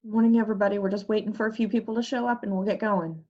Morning, everybody. We're just waiting for a few people to show up and we'll get going.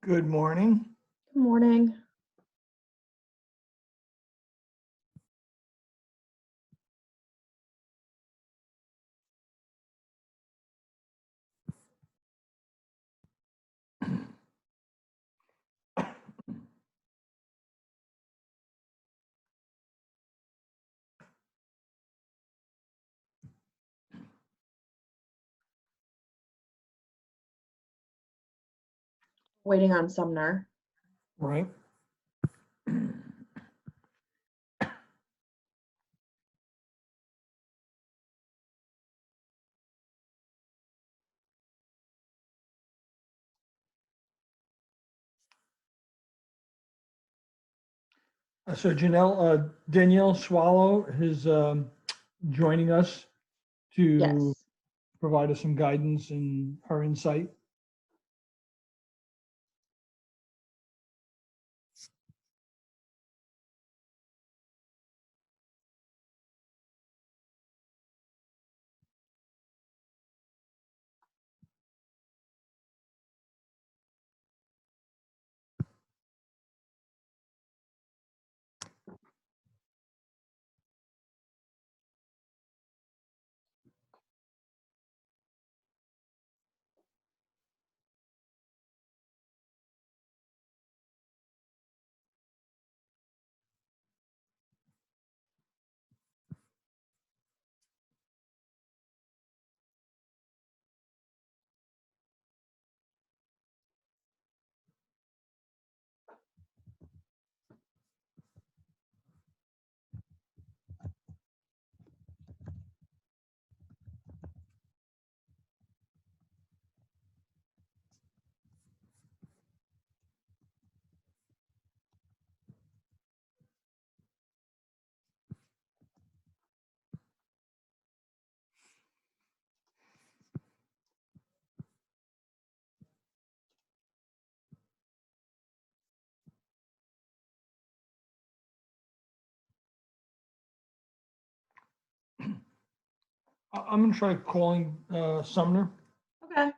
Good morning. Good morning. Waiting on Sumner. Right. So Janelle, Danielle Swallow is joining us to Yes. provide us some guidance and her insight. I'm going to try calling Sumner. Okay.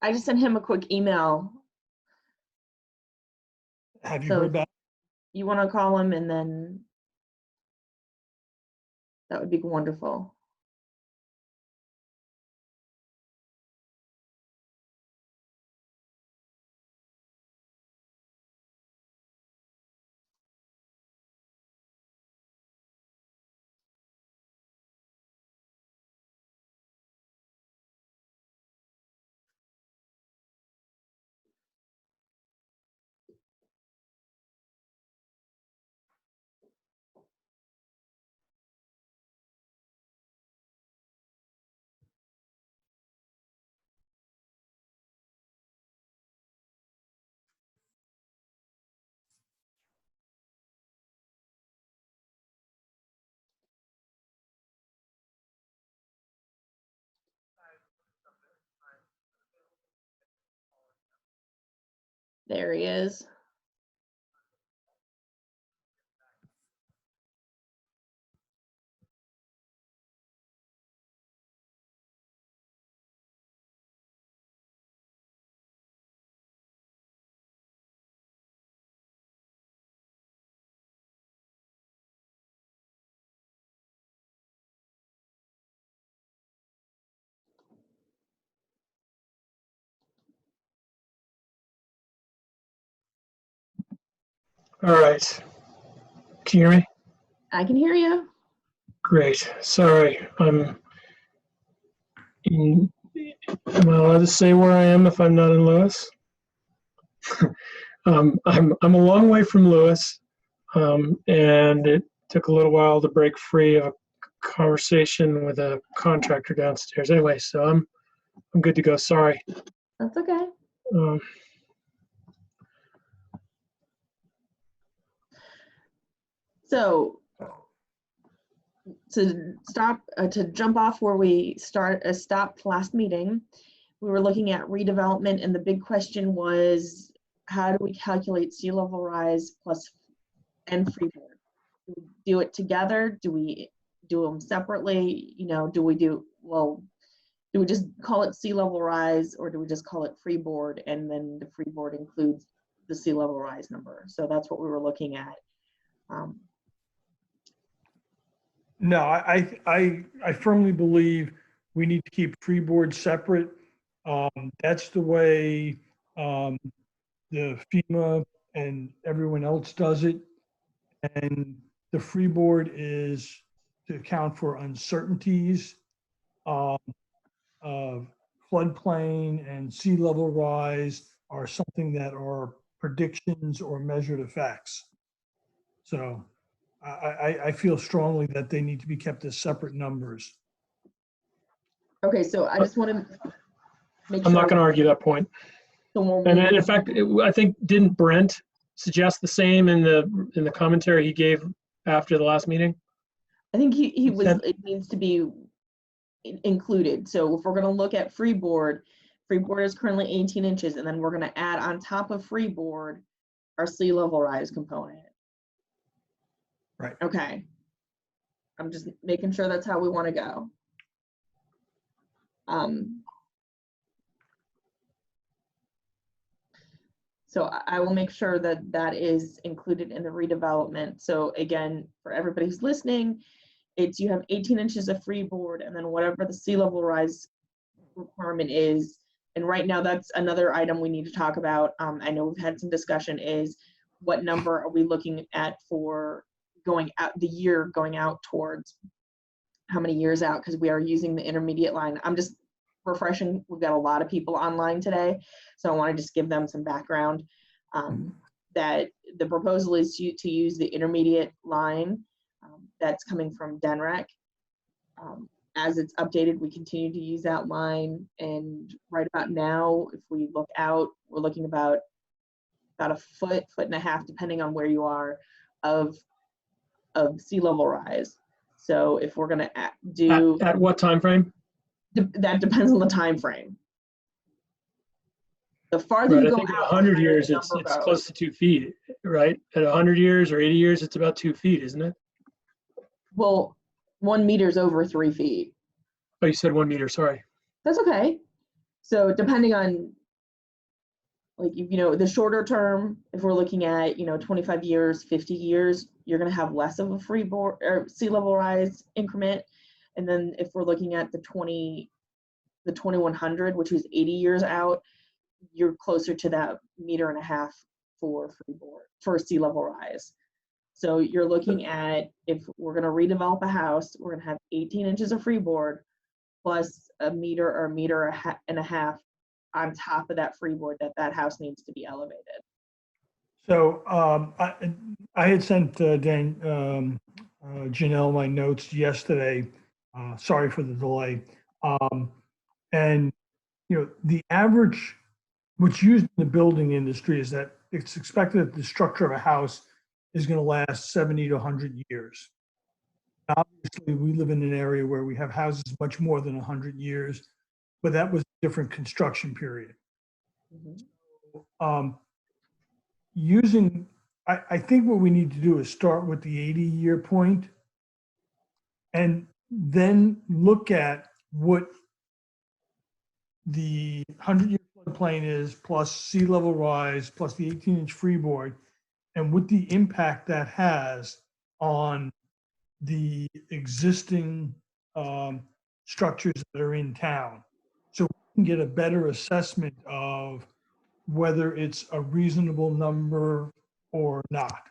I just sent him a quick email. Have you So heard back? you want to call him and then that would be wonderful. There he is. All right. Can you hear me? I can hear you. Great. Sorry. Am I allowed to say where I am if I'm not in Lewis? I'm a long way from Lewis, and it took a little while to break free of a conversation with a contractor downstairs. Anyway, so I'm good to go. Sorry. That's okay. Um, So to jump off where we stopped last meeting, we were looking at redevelopment, and the big question was, how do we calculate sea level rise plus and freeboard? Do we do it together? Do we do them separately? You know, do we just call it sea level rise, or do we just call it freeboard, and then the freeboard includes the sea level rise number? So that's what we were looking at. No, I firmly believe we need to keep freeboard separate. That's the way the FEMA and everyone else does it. And the freeboard is to account for uncertainties of floodplain and sea level rise are something that are predictions or measured effects. So I feel strongly that they need to be kept as separate numbers. Okay, so I just want to make sure. I'm not going to argue that point. And in fact, I think didn't Brent suggest the same in the commentary he gave after the last meeting? I think he was. It needs to be included. So if we're going to look at freeboard is currently 18 inches, and then we're going to add on top of freeboard our sea level rise component. Right. Okay. I'm just making sure that's how we want to go. So I will make sure that that is included in the redevelopment. So again, for everybody who's listening, it's you have 18 inches of freeboard, and then whatever the sea level rise requirement is. And right now, that's another item we need to talk about. I know we've had some discussion, is what number are we looking at for going out, the year going out towards, how many years out, because we are using the intermediate line. I'm just refreshing. We've got a lot of people online today, so I want to just give them some background. That the proposal is to use the intermediate line that's coming from DENREC. As it's updated, we continue to use that line, and right about now, if we look out, we're looking about a foot and a half, depending on where you are, of sea level rise. So if we're going to do at what time frame? That depends on the time frame. The farther you go out, 100 years, it's close to 2 feet, right? At 100 years or 80 years, it's about 2 feet, isn't it? Well, 1 meter is over 3 feet. Oh, you said 1 meter. Sorry. That's okay. So depending on, like, you know, the shorter term, if we're looking at, you know, 25 years, 50 years, you're going to have less of a freeboard or sea level rise increment. And then if we're looking at the 2100, which was 80 years out, you're closer to that 1.5 meters for freeboard, for sea level rise. So you're looking at, if we're going to redevelop a house, we're going to have 18 inches of freeboard plus 1 meter or 1.5 meters on top of that freeboard that house needs to be elevated. So I had sent Janelle my notes yesterday. Sorry for the delay. And you know, the average, what's used in the building industry, is that it's expected that the structure of a house is going to last 70 to 100 years. Obviously, we live in an area where we have houses much more than 100 years, but that was a different construction period. using, I think what we need to do is start with the 80-year point and then look at what the 100-year floodplain is, plus sea level rise, plus the 18-inch freeboard, and what the impact that has on the existing structures that are in town. So we can get a better assessment of whether it's a reasonable number or not.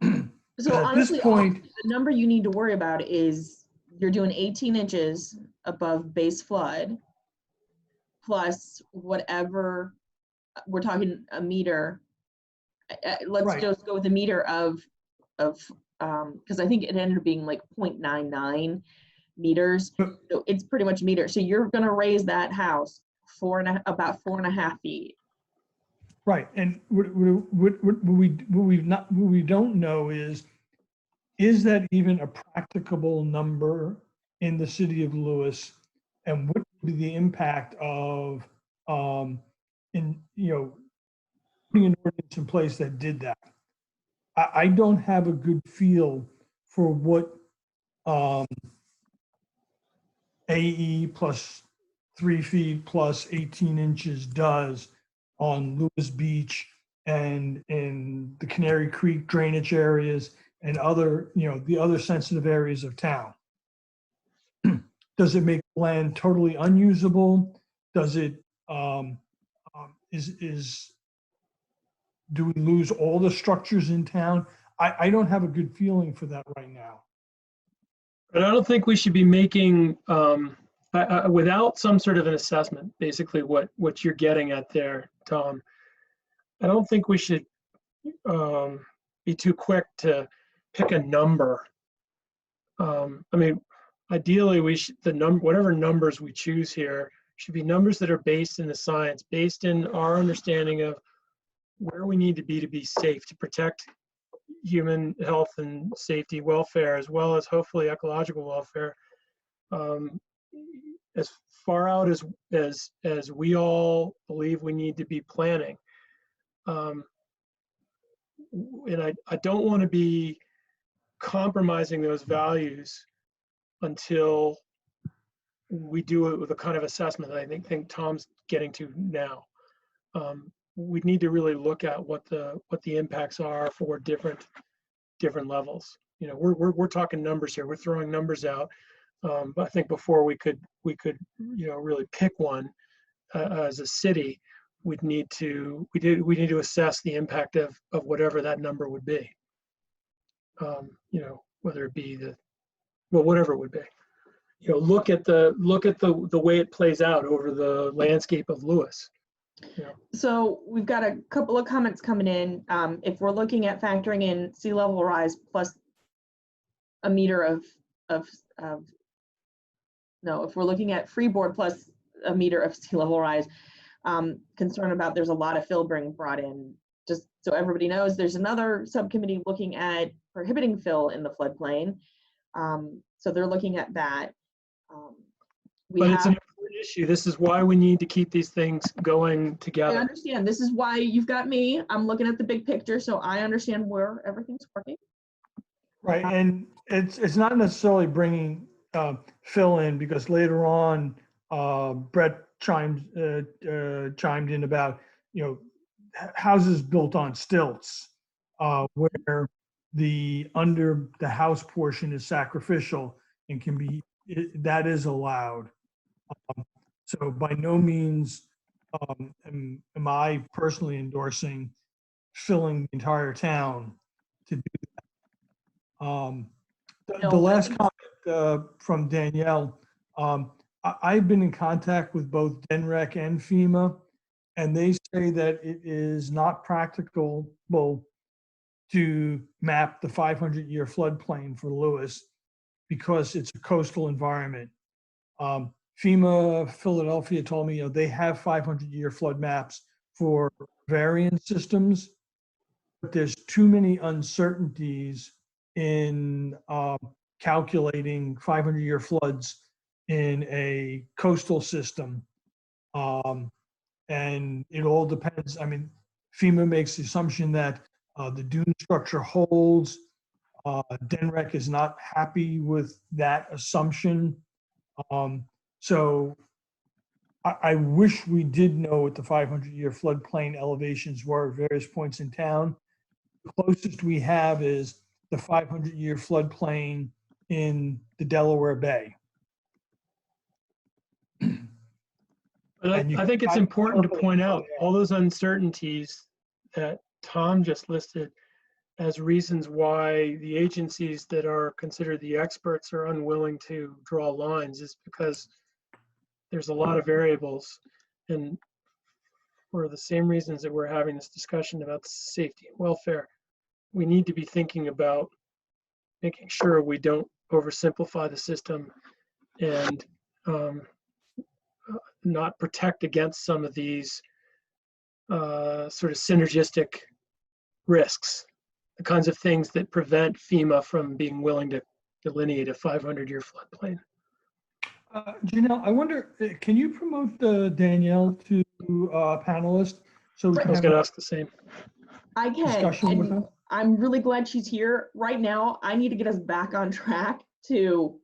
So At this honestly, point, the number you need to worry about is you're doing 18 inches above base flood, plus whatever, we're talking a meter. Let's Right. just go with a meter of because I think it ended up being like 0.99 meters. So it's pretty much a meter. So you're going to raise that house about 4.5 feet. right, and what we don't know is that even a practicable number in the city of Lewis, and what would be the impact of putting an ordinance in place that did that? I don't have a good feel for what AE plus 3 feet plus 18 inches does on Lewis Beach and in the Canary Creek drainage areas and other, the other sensitive areas of town. Does it make land totally unusable? Does it, do we lose all the structures in town? I don't have a good feeling for that right now. But I don't think we should be making, without some sort of an assessment, basically what you're getting at there, Tom, I don't think we should be too quick to pick a number. I mean, ideally, whatever numbers we choose here should be numbers that are based in the science, based in our understanding of where we need to be safe, to protect human health and safety, welfare, as well as hopefully ecological welfare, as far out as we all believe we need to be planning. And I don't want to be compromising those values until we do it with a kind of assessment that I think Tom's getting to now. We need to really look at what the impacts are for different levels. We're talking numbers here. We're throwing numbers out, but I think before we could really pick one as a city, we'd need to assess the impact of whatever that number would be. Whether it be whatever it would be. Look at the way it plays out over the landscape of Lewis. So we've got a couple of comments coming in. If we're looking at factoring in sea level rise plus a meter if we're looking at freeboard plus a meter of sea level rise, concern about there's a lot of fill being brought in. Just so everybody knows, there's another subcommittee looking at prohibiting fill in the floodplain. So they're looking at that. But it's an important issue. This is why we need to keep these things going together. I understand. This is why you've got me. I'm looking at the big picture, so I understand where everything's working. Right, and it's not necessarily bringing Phil in, because later on, Brett chimed in about houses built on stilts, where the under the house portion is sacrificial and can be that is allowed. So by no means am I personally endorsing filling the entire town to do that. The last comment from Danielle, I've been in contact with both DENREC and FEMA, and they say that it is not practicable to map the 500-year floodplain for Lewis because it's a coastal environment. FEMA Philadelphia told me they have 500-year flood maps for variant systems, but there's too many uncertainties in calculating 500-year floods in a coastal system. And it all depends. I mean, FEMA makes the assumption that the dune structure holds. DENREC is not happy with that assumption. So I wish we did know what the 500-year floodplain elevations were at various points in town. The closest we have is the 500-year floodplain in the Delaware Bay. But I think it's important to point out all those uncertainties that Tom just listed as reasons why the agencies that are considered the experts are unwilling to draw lines is because there's a lot of variables. And for the same reasons that we're having this discussion about safety and welfare, we need to be thinking about making sure we don't oversimplify the system and not protect against some of these sort of synergistic risks, the kinds of things that prevent FEMA from being willing to delineate a 500-year floodplain. Janelle, I wonder, can you promote Danielle to panelist so we I can was have going to a ask the same. I can, discussion with and her? I'm really glad she's here. Right now, I need to get us back on track because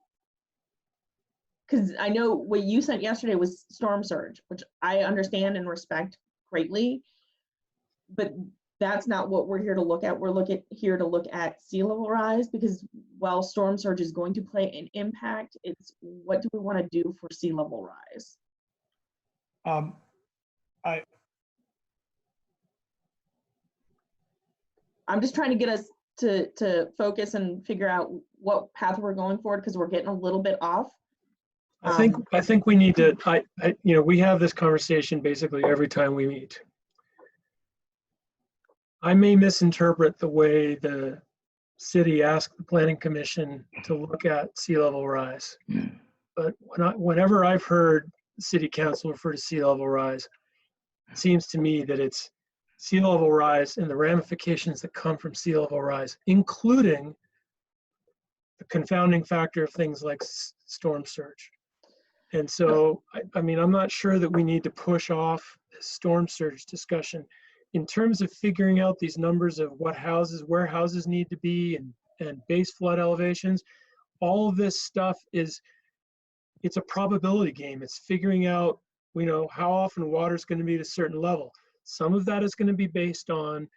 I know what you sent yesterday was storm surge, which I understand and respect greatly, but that's not what we're here to look at. We're here to look at sea level rise, because while storm surge is going to play an impact, it's what do we want to do for sea level rise? I'm just trying to get us to focus and figure out what path we're going forward, because we're getting a little bit off. I think we need to, we have this conversation basically every time we meet. I may misinterpret the way the city asked the Planning Commission to look at sea level rise. But whenever I've heard the City Council refer to sea level rise, it seems to me that it's sea level rise and the ramifications that come from sea level rise, including the confounding factor of things like storm surge. And so, I mean, I'm not sure that we need to push off this storm surge discussion. In terms of figuring out these numbers of where houses need to be and base flood elevations, all of this stuff it's a probability game. It's figuring out, how often water is going to be at a certain level. Some of that is going to be based on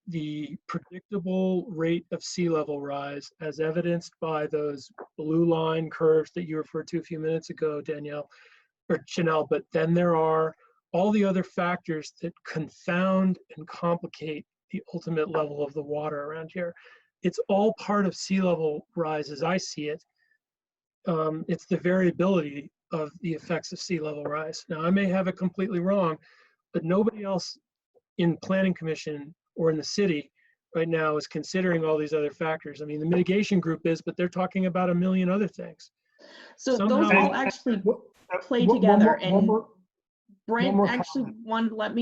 the predictable rate of sea level rise as evidenced by those blue line curves that you referred to a few minutes ago, Danielle or Janelle, but then there are all the other factors that confound and complicate the ultimate level of the water around here. It's all part of sea level rise as I see it. It's the variability of the effects of sea level rise. Now, I may have it completely wrong, but nobody else in Planning Commission or in the city right now is considering all these other factors. I mean, the mitigation group is, but they're talking about a million other things. So Somehow, those all actually play together. And Brent actually wanted to let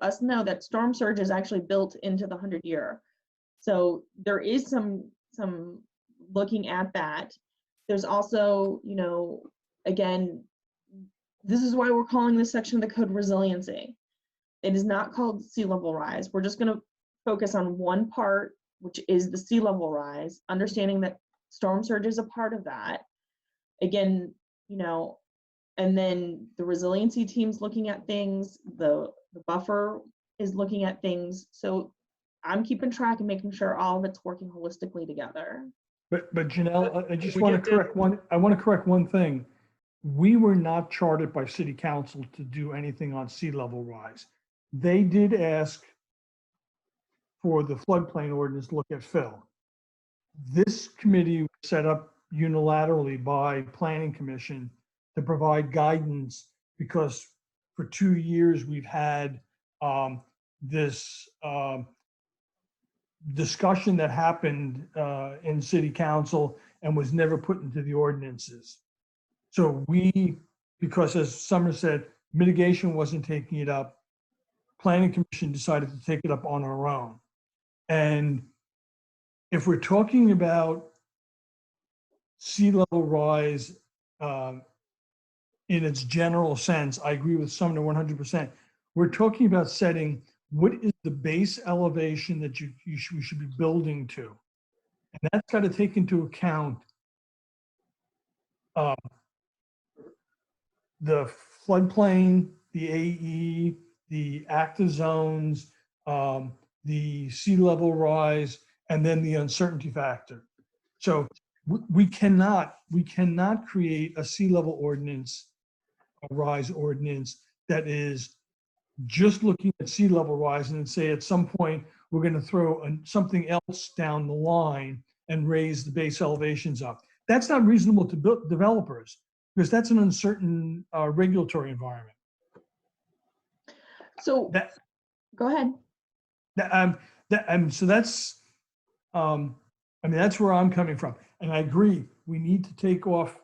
us know that storm surge is actually built into the 100-year. So there is some looking at that. There's also, again, this is why we're calling this section of the code resiliency. It is not called sea level rise. We're just going to focus on one part, which is the sea level rise, understanding that storm surge is a part of that. Again, and then the resiliency team's looking at things, the buffer is looking at things. So I'm keeping track and making sure all of it's working holistically together. But Janelle, I just want to correct one thing. We were not chartered by City Council to do anything on sea level rise. They did ask for the floodplain ordinance to look at fill. This committee was set up unilaterally by Planning Commission to provide guidance, because for 2 years we've had this discussion that happened in City Council and was never put into the ordinances. So because as Summer said, mitigation wasn't taking it up, Planning Commission decided to take it up on our own. And if we're talking about sea level rise in its general sense, I agree with Sumner 100%. We're talking about setting what is the base elevation that we should be building to? And that's got to take into account the floodplain, the AE, the active zones, the sea level rise, and then the uncertainty factor. So we cannot create a sea level ordinance, a rise ordinance that is just looking at sea level rise and then say at some point we're going to throw something else down the line and raise the base elevations up. That's not reasonable to developers because that's an uncertain regulatory environment. So go ahead. So that's, I mean, that's where I'm coming from. And I agree, we need to take off,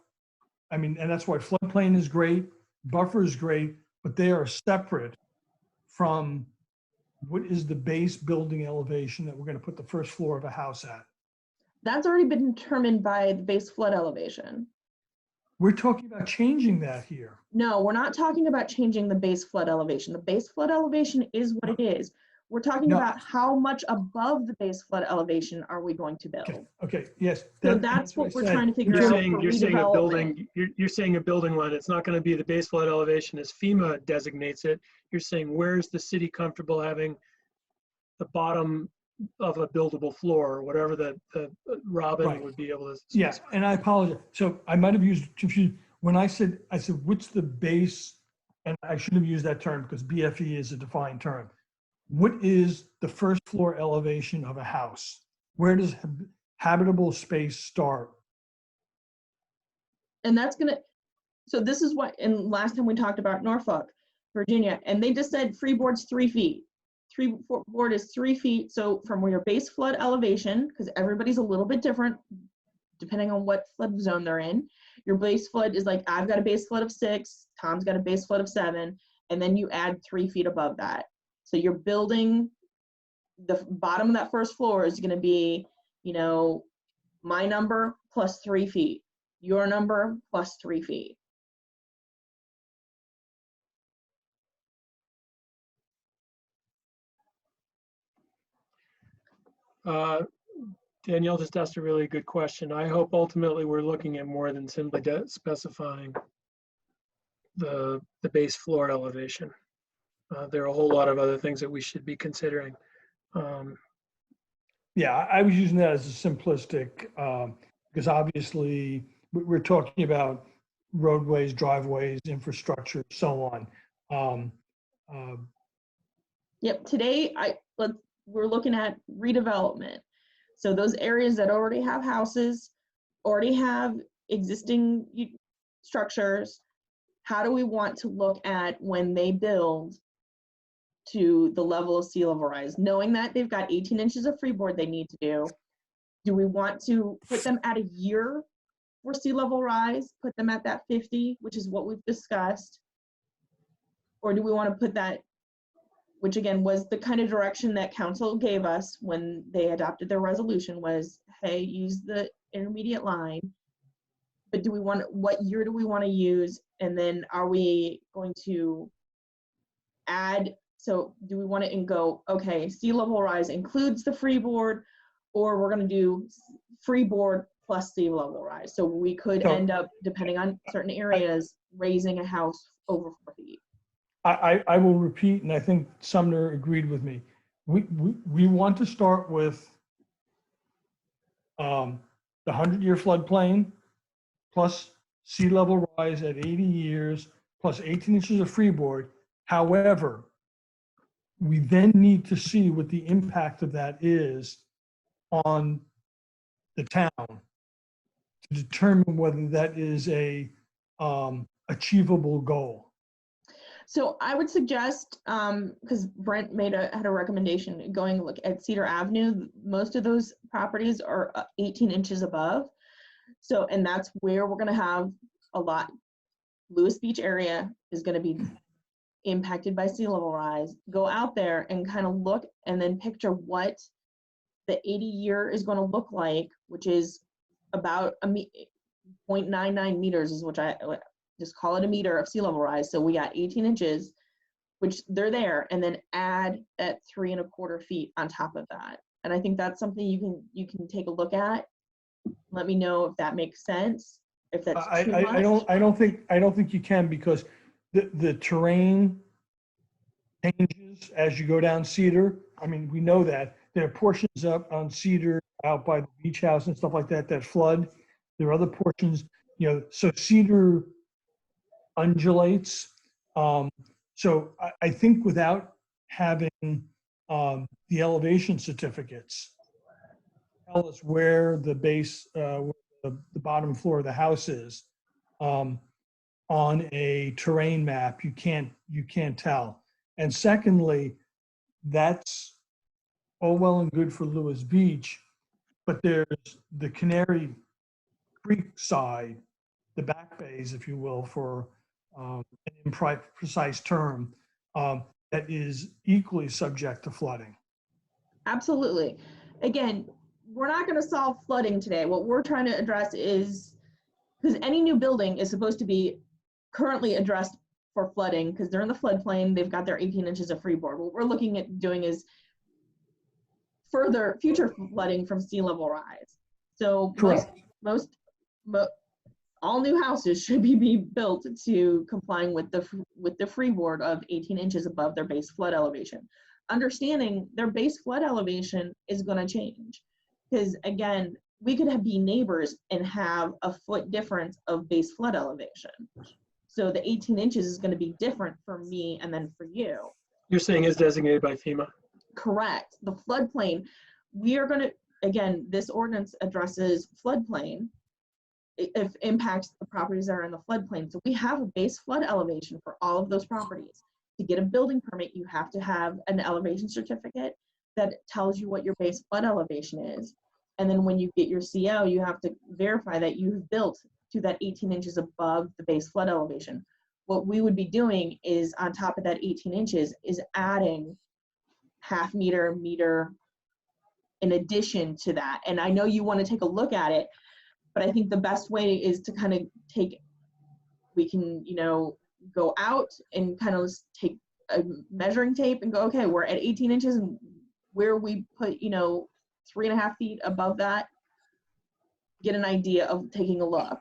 I mean, and that's why floodplain is great, buffer is great, but they are separate from what is the base building elevation that we're going to put the first floor of a house at. That's already been determined by the base flood elevation. We're talking about changing that here. No, we're not talking about changing the base flood elevation. The base flood elevation is what it is. We're talking about how much above the base flood elevation are we going to build. Okay, yes. So that's what we're trying to figure out. You're saying a building line, it's not going to be the base flood elevation as FEMA designates it. You're saying where's the city comfortable having the bottom of a buildable floor or whatever the Robin would be able to specify. Yeah, and I apologize. So I might have used confused when I said what's the base, and I shouldn't have used that term because BFE is a defined term. What is the first floor elevation of a house? Where does habitable space start? And that's gonna, so this is what, and last time we talked about Norfolk, Virginia, and they just said freeboard's 3 feet. Freeboard is 3 feet. So from where your base flood elevation, because everybody's a little bit different depending on what flood zone they're in. Your base flood is like, I've got a base flood of 6, Tom's got a base flood of 7, and then you add 3 feet above that. So you're building, the bottom of that first floor is going to be, you know, my number plus 3 feet, your number plus 3 feet. Danielle just asked a really good question. I hope ultimately we're looking at more than simply specifying the base floor elevation. There are a whole lot of other things that we should be considering. Yeah, I was using that as a simplistic, because obviously we're talking about roadways, driveways, infrastructure, so on. Yep, today we're looking at redevelopment. So those areas that already have houses, already have existing structures, how do we want to look at when they build to the level of sea level rise, knowing that they've got 18 inches of freeboard they need to do? Do we want to put them at a year for sea level rise, put them at that 50, which is what we've discussed? Or do we want to put that, which again was the kind of direction that council gave us when they adopted their resolution, was, hey, use the intermediate line. But do we want, what year do we want to use? And then are we going to add, so do we want to go, okay, sea level rise includes the freeboard, or we're going to do freeboard plus sea level rise? So we could end up, depending on certain areas, raising a house over 4 feet. I will repeat, and I think Sumner agreed with me. We want to start with the 100-year floodplain plus sea level rise at 80 years plus 18 inches of freeboard. However, we then need to see what the impact of that is on the town to determine whether that is a achievable goal. So I would suggest, because Brent had a recommendation, going look at Cedar Avenue. Most of those properties are 18 inches above. So, and that's where we're going to have a lot. Lewis Beach area is going to be impacted by sea level rise. Go out there and kind of look and then picture what the 80-year is going to look like, which is about 0.99 meters is what I just call it, a meter of sea level rise. So we got 18 inches. which they're there, and then add at 3¼ feet on top of that. And I think that's something you can take a look at. Let me know if that makes sense. If that's too much. I don't think you can, because the terrain changes as you go down Cedar. I mean, we know that there are portions up on Cedar out by the beach house and stuff like that that flood. There are other portions, so Cedar undulates. So I think without having the elevation certificates tell us where the base, where the bottom floor of the house is, on a terrain map, you can't tell. And secondly, that's all well and good for Lewis Beach, but there's the Canary Creek side, the back bays, if you will, for an imprecise term, that is equally subject to flooding. Absolutely. Again, we're not going to solve flooding today. What we're trying to address is, because any new building is supposed to be currently addressed for flooding, because they're in the floodplain, they've got their 18 inches of freeboard. What we're looking at doing is further future flooding from sea level rise. So most all new houses should be built to complying with the freeboard of 18 inches above their base flood elevation. Understanding their base flood elevation is going to change, because again, we could be neighbors and have a foot difference of base flood elevation. So the 18 inches is going to be different for me and then for you. You're saying is designated by FEMA? Correct. The floodplain, we are going to, again, this ordinance addresses floodplain. It impacts the properties that are in the floodplain. So we have a base flood elevation for all of those properties. To get a building permit, you have to have an elevation certificate that tells you what your base flood elevation is. And then when you get your CO, you have to verify that you've built to that 18 inches above the base flood elevation. What we would be doing is, on top of that 18 inches, is adding half meter in addition to that. And I know you want to take a look at it, but I think the best way is to kind of we can, go out and kind of take a measuring tape and go, okay, we're at 18 inches, and where we put, 3½ feet above that, get an idea of taking a look.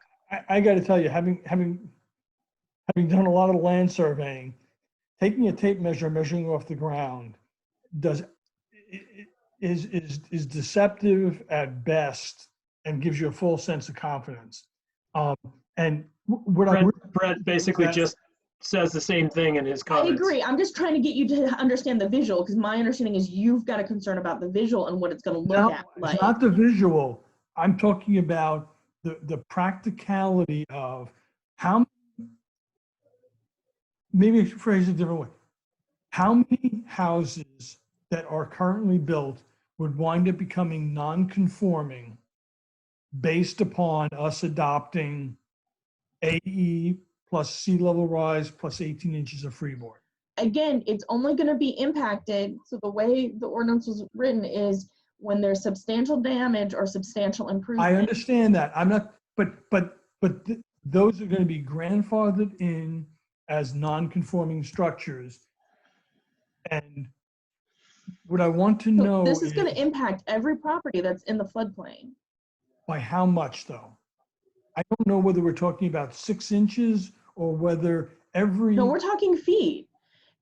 I got to tell you, having done a lot of land surveying, taking a tape measure, measuring off the ground, is deceptive at best and gives you a full sense of confidence. And what Brett basically just says the same thing in his comments. I agree. I'm just trying to get you to understand the visual, because my understanding is you've got a concern about the visual and what it's going to look at. It's not the visual. I'm talking about the practicality of how, maybe I should phrase it a different way. How many houses that are currently built would wind up becoming non-conforming based upon us adopting AE plus sea level rise plus 18 inches of freeboard? Again, it's only going to be impacted. So the way the ordinance was written is when there's substantial damage or substantial improvement. I understand that. I'm not, but those are going to be grandfathered in as non-conforming structures. And what I want to know this is going to impact every property that's in the floodplain. By how much, though? I don't know whether we're talking about 6 inches or whether every... No, we're talking feet,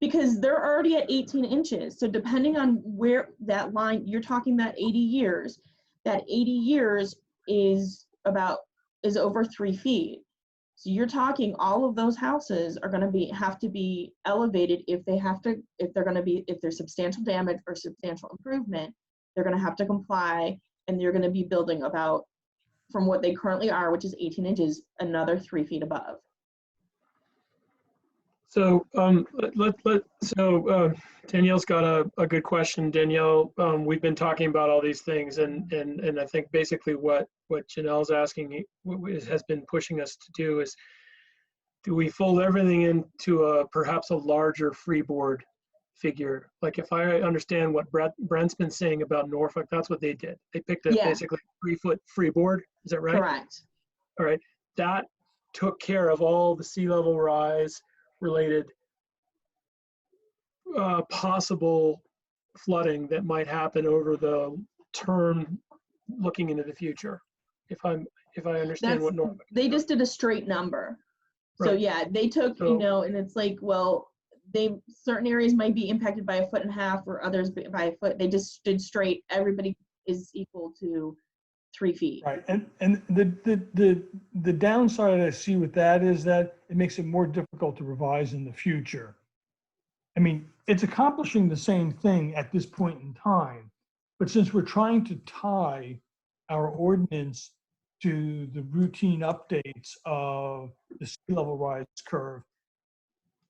because they're already at 18 inches. So depending on where that line, you're talking about 80 years. That 80 years is over 3 feet. So you're talking all of those houses are going to have to be elevated if there's substantial damage or substantial improvement. They're going to have to comply, and they're going to be building about, from what they currently are, which is 18 inches, another 3 feet above. So Danielle's got a good question. Danielle, we've been talking about all these things, and I think basically what Janelle's asking has been pushing us to do is, do we fold everything into perhaps a larger freeboard figure? Like, if I understand what Brent's been saying about Norfolk, that's what they did. They picked basically 3-foot freeboard. Is that right? Correct. All right. That took care of all the sea level rise related possible flooding that might happen over the term looking into the future. If I understand what normal. They just did a straight number. So Right. yeah, they took, So- and it's like, well, certain areas might be impacted by 1.5 feet or others by a foot. They just did straight. Everybody is equal to 3 feet. Right, and the downside I see with that is that it makes it more difficult to revise in the future. I mean, it's accomplishing the same thing at this point in time, but since we're trying to tie our ordinance to the routine updates of the sea level rise curve,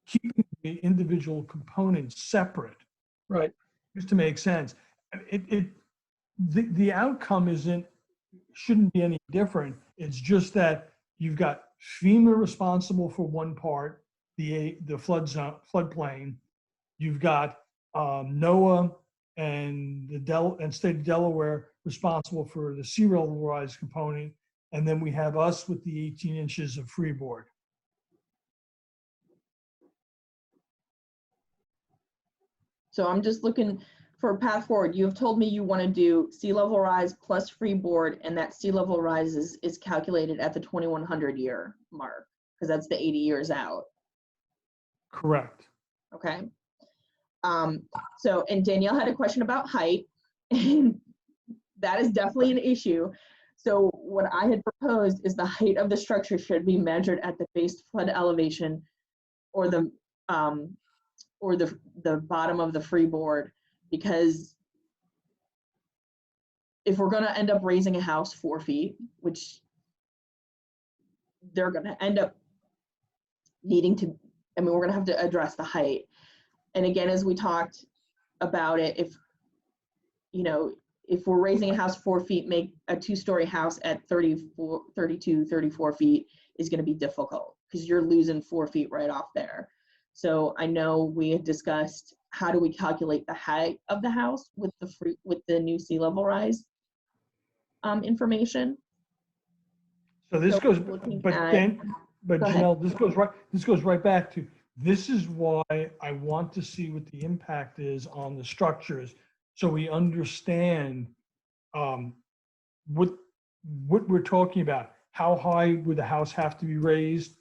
keeping the individual components separate, Right. just to make sense. The outcome shouldn't be any different. It's just that you've got FEMA responsible for one part, the flood zone, floodplain. You've got NOAA and the state of Delaware responsible for the sea level rise component, and then we have us with the 18 inches of freeboard. So I'm just looking for a path forward. You have told me you want to do sea level rise plus freeboard, and that sea level rise is calculated at the 2100 year mark, because that's the 80 years out. Correct. Okay. So, and Danielle had a question about height, and that is definitely an issue. So what I had proposed is the height of the structure should be measured at the base flood elevation or the bottom of the freeboard, because if we're going to end up raising a house 4 feet, which they're going to end up needing to, we're going to have to address the height. And again, as we talked about it, if we're raising a house 4 feet, make a 2-story house at 34 feet is going to be difficult, because you're losing 4 feet right off there. So I know we had discussed, how do we calculate the height of the house with the new sea level rise information. So this So goes, looking but at- then, but Go ahead. Janelle, this goes right back to, this is why I want to see what the impact is on the structures, so we understand what we're talking about. How high would the house have to be raised?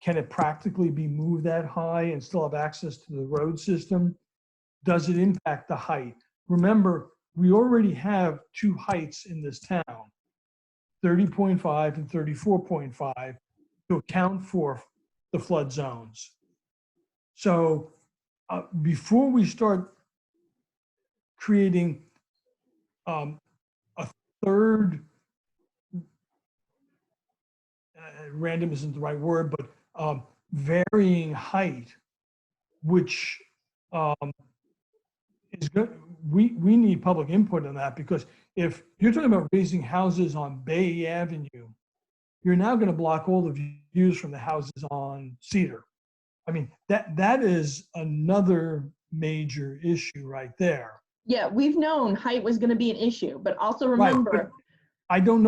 Can it practically be moved that high and still have access to the road system? Does it impact the height? Remember, we already have 2 heights in this town, 30.5 and 34.5, to account for the flood zones. So before we start creating a third, random isn't the right word, but varying height, which is good. We need public input on that, because if you're talking about raising houses on Bay Avenue, you're now going to block all the views from the houses on Cedar. I mean, that is another major issue right there. Yeah, we've known height was going to be an issue, but also Right, remember, but I want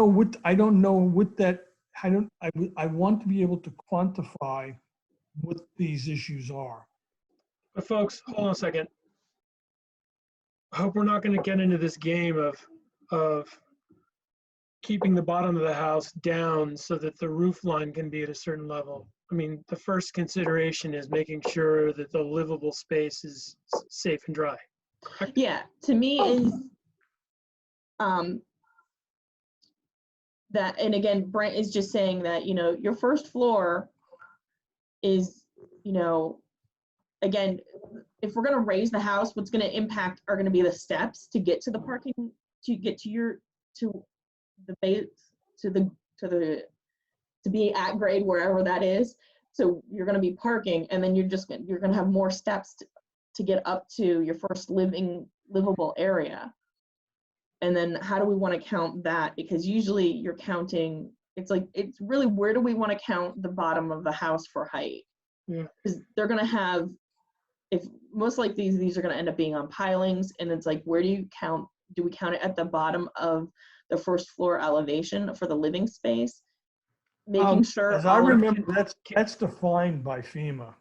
to be able to quantify what these issues are. But folks, hold on a second. I hope we're not going to get into this game of keeping the bottom of the house down so that the roof line can be at a certain level. I mean, the first consideration is making sure that the livable space is safe and dry. Correct? yeah, to me is that, and again, Brent is just saying that, your first floor is, again, if we're going to raise the house, what's going to impact are going to be the steps to get to the parking, to get to the base, to be at grade, wherever that is. So you're going to be parking, and then you're going to have more steps to get up to your first livable area. And then how do we want to count that? Because usually you're counting, it's really, where do we want to count the bottom of the house for height? Yeah. Because they're going to have, if most likely these are going to end up being on pilings, and it's like, where do you count? Do we count it at the bottom of the first floor elevation for the living space? Making sure. As I remember, that's defined by FEMA.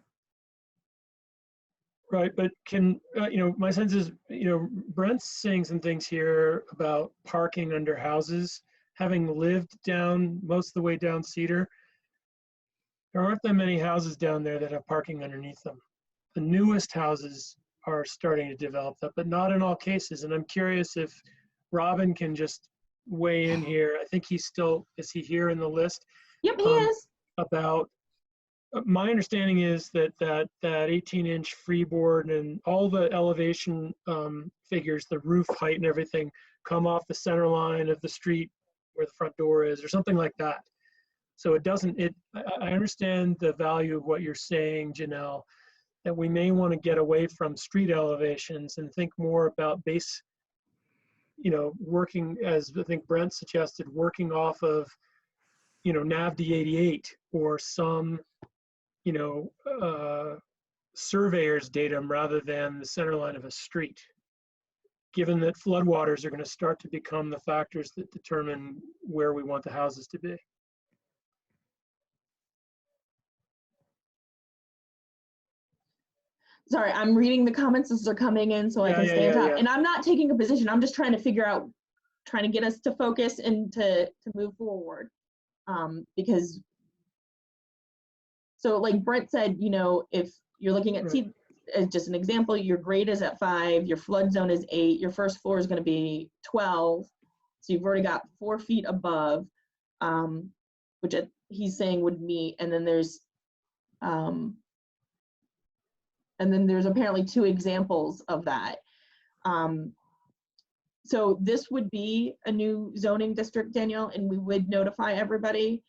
Right, but can, my sense is, Brent's saying some things here about parking under houses. Having lived down, most of the way down Cedar, there aren't that many houses down there that have parking underneath them. The newest houses are starting to develop that, but not in all cases. And I'm curious if Robin can just weigh in here. I think is he here in the list? Yep, he is. About my understanding is that 18-inch freeboard and all the elevation figures, the roof height and everything, come off the center line of the street where the front door is, or something like that. So it doesn't. I understand the value of what you're saying, Janelle, that we may want to get away from street elevations and think more about base. Working, as I think Brent suggested, working off of NAVD 88 or some surveyor's datum rather than the center line of a street, given that floodwaters are going to start to become the factors that determine where we want the houses to be. Sorry, I'm reading the comments as they're coming in so I can stay on top. And I'm not taking a position. I'm just trying to figure out, trying to get us to focus and to move forward. Because, so like Brent said, if you're looking at, Right. as just an example, your grade is at 5, your flood zone is 8, your first floor is going to be 12. So you've already got 4 feet above, which he's saying would meet. And then there's apparently 2 examples of that. So this would be a new zoning district, Danielle, and we would notify everybody.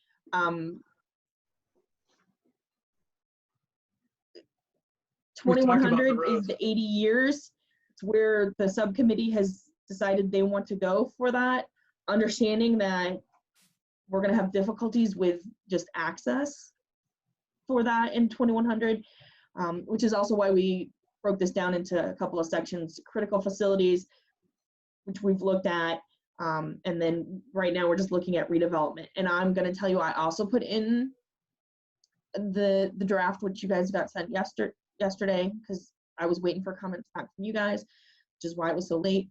2100 is the 80 years. It's where the subcommittee has decided they want to go for that, understanding that we're going to have difficulties with just access for that in 2100. Which is also why we broke this down into a couple of sections: critical facilities, which we've looked at, and then right now we're just looking at redevelopment. And I'm going to tell you, I also put in the draft, which you guys got sent yesterday, because I was waiting for comments back from you guys, which is why it was so late,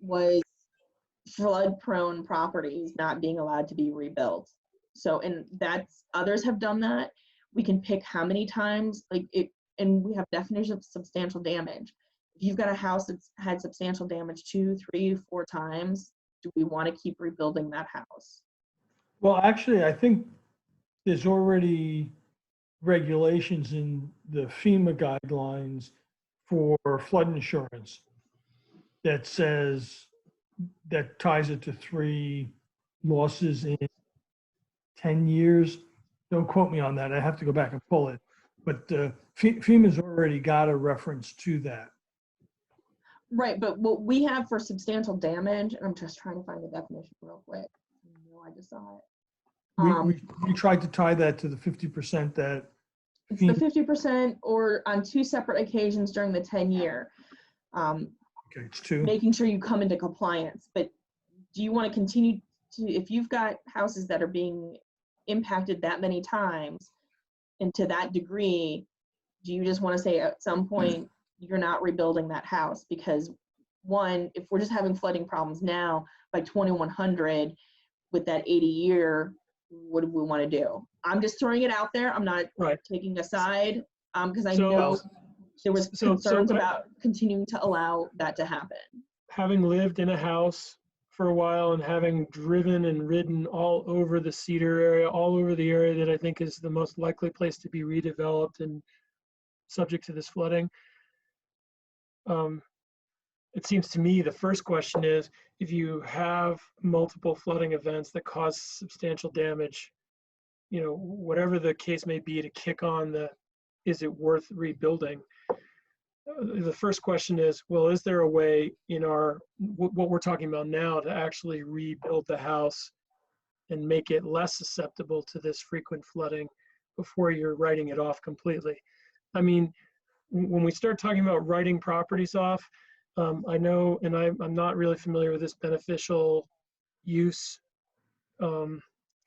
was flood-prone properties not being allowed to be rebuilt. So, and others have done that. We can pick how many times, and we have definitions of substantial damage. If you've got a house that's had substantial damage 2, 3, 4 times, do we want to keep rebuilding that house? Well, actually, I think there's already regulations in the FEMA guidelines for flood insurance that ties it to 3 losses in 10 years. Don't quote me on that. I have to go back and pull it. But FEMA's already got a reference to that. Right, but what we have for substantial damage, and I'm just trying to find the definition real quick. No, I just saw it. We tried to tie that to the 50% that. It's the 50% or on 2 separate occasions during the 10-year. Okay, it's 2. Making sure you come into compliance. But do you want to continue to, if you've got houses that are being impacted that many times and to that degree, do you just want to say at some point you're not rebuilding that house? Because one, if we're just having flooding problems now, by 2100 with that 80-year, what do we want to do? I'm just throwing it out there. I'm not taking a side, because I know there was concerns about continuing to allow that to happen. Having lived in a house for a while and having driven and ridden all over the Cedar area, all over the area that I think is the most likely place to be redeveloped and subject to this flooding, it seems to me the first question is, if you have multiple flooding events that cause substantial damage, whatever the case may be, to kick on is it worth rebuilding? The first question is, well, is there a way in what we're talking about now to actually rebuild the house and make it less susceptible to this frequent flooding before you're writing it off completely? I mean, when we start talking about writing properties off, I know, and I'm not really familiar with this beneficial use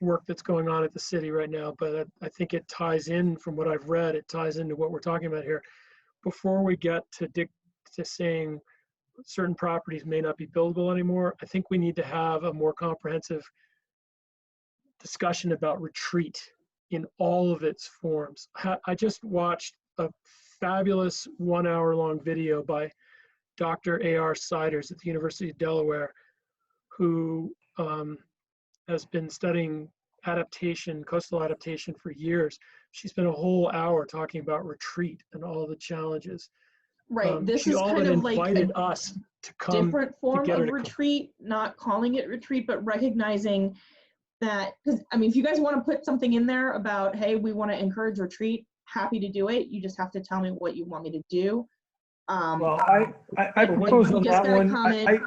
work that's going on at the city right now, but I think it ties in, from what I've read, it ties into what we're talking about here. before we get to saying certain properties may not be buildable anymore, I think we need to have a more comprehensive discussion about retreat in all of its forms. I just watched a fabulous 1 hour long video by Dr. A.R. Siders at the University of Delaware, who has been studying adaptation, coastal adaptation for years. She spent a whole hour talking about retreat and all the challenges. Right, this She is all kind but of like invited a us to come different form together of to retreat, not calling it retreat, but recognizing that, because I mean, if you guys want to put something in there about, hey, we want to encourage retreat, happy to do it. You just have to tell me what you want me to do. Well, I but propose we on just that got a one, comment.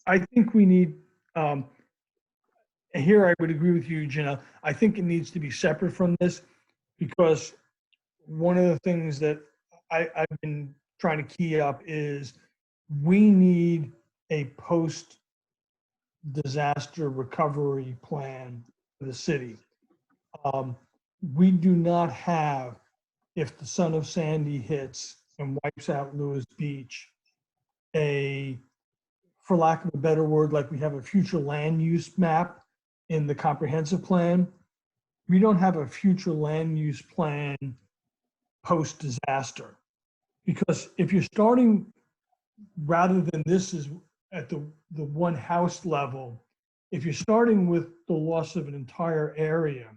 I think we need, here I would agree with you, Jenna. I think it needs to be separate from this, because one of the things that I've been trying to key up is we need a post-disaster recovery plan for the city. We do not have, if the son of Sandy hits and wipes out Lewis Beach, for lack of a better word, like we have a future land use map in the comprehensive plan. We don't have a future land use plan post-disaster. Because if you're starting, rather than this is at the one house level, if you're starting with the loss of an entire area,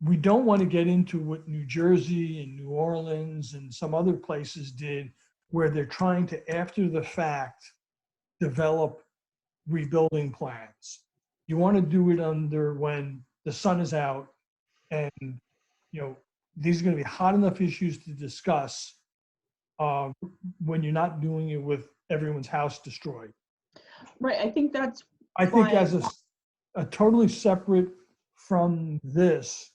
we don't want to get into what New Jersey and New Orleans and some other places did, where they're trying to, after the fact, develop rebuilding plans. You want to do it under when the sun is out, and these are going to be hot enough issues to discuss when you're not doing it with everyone's house destroyed. Right, I think that's I think as a totally separate from this,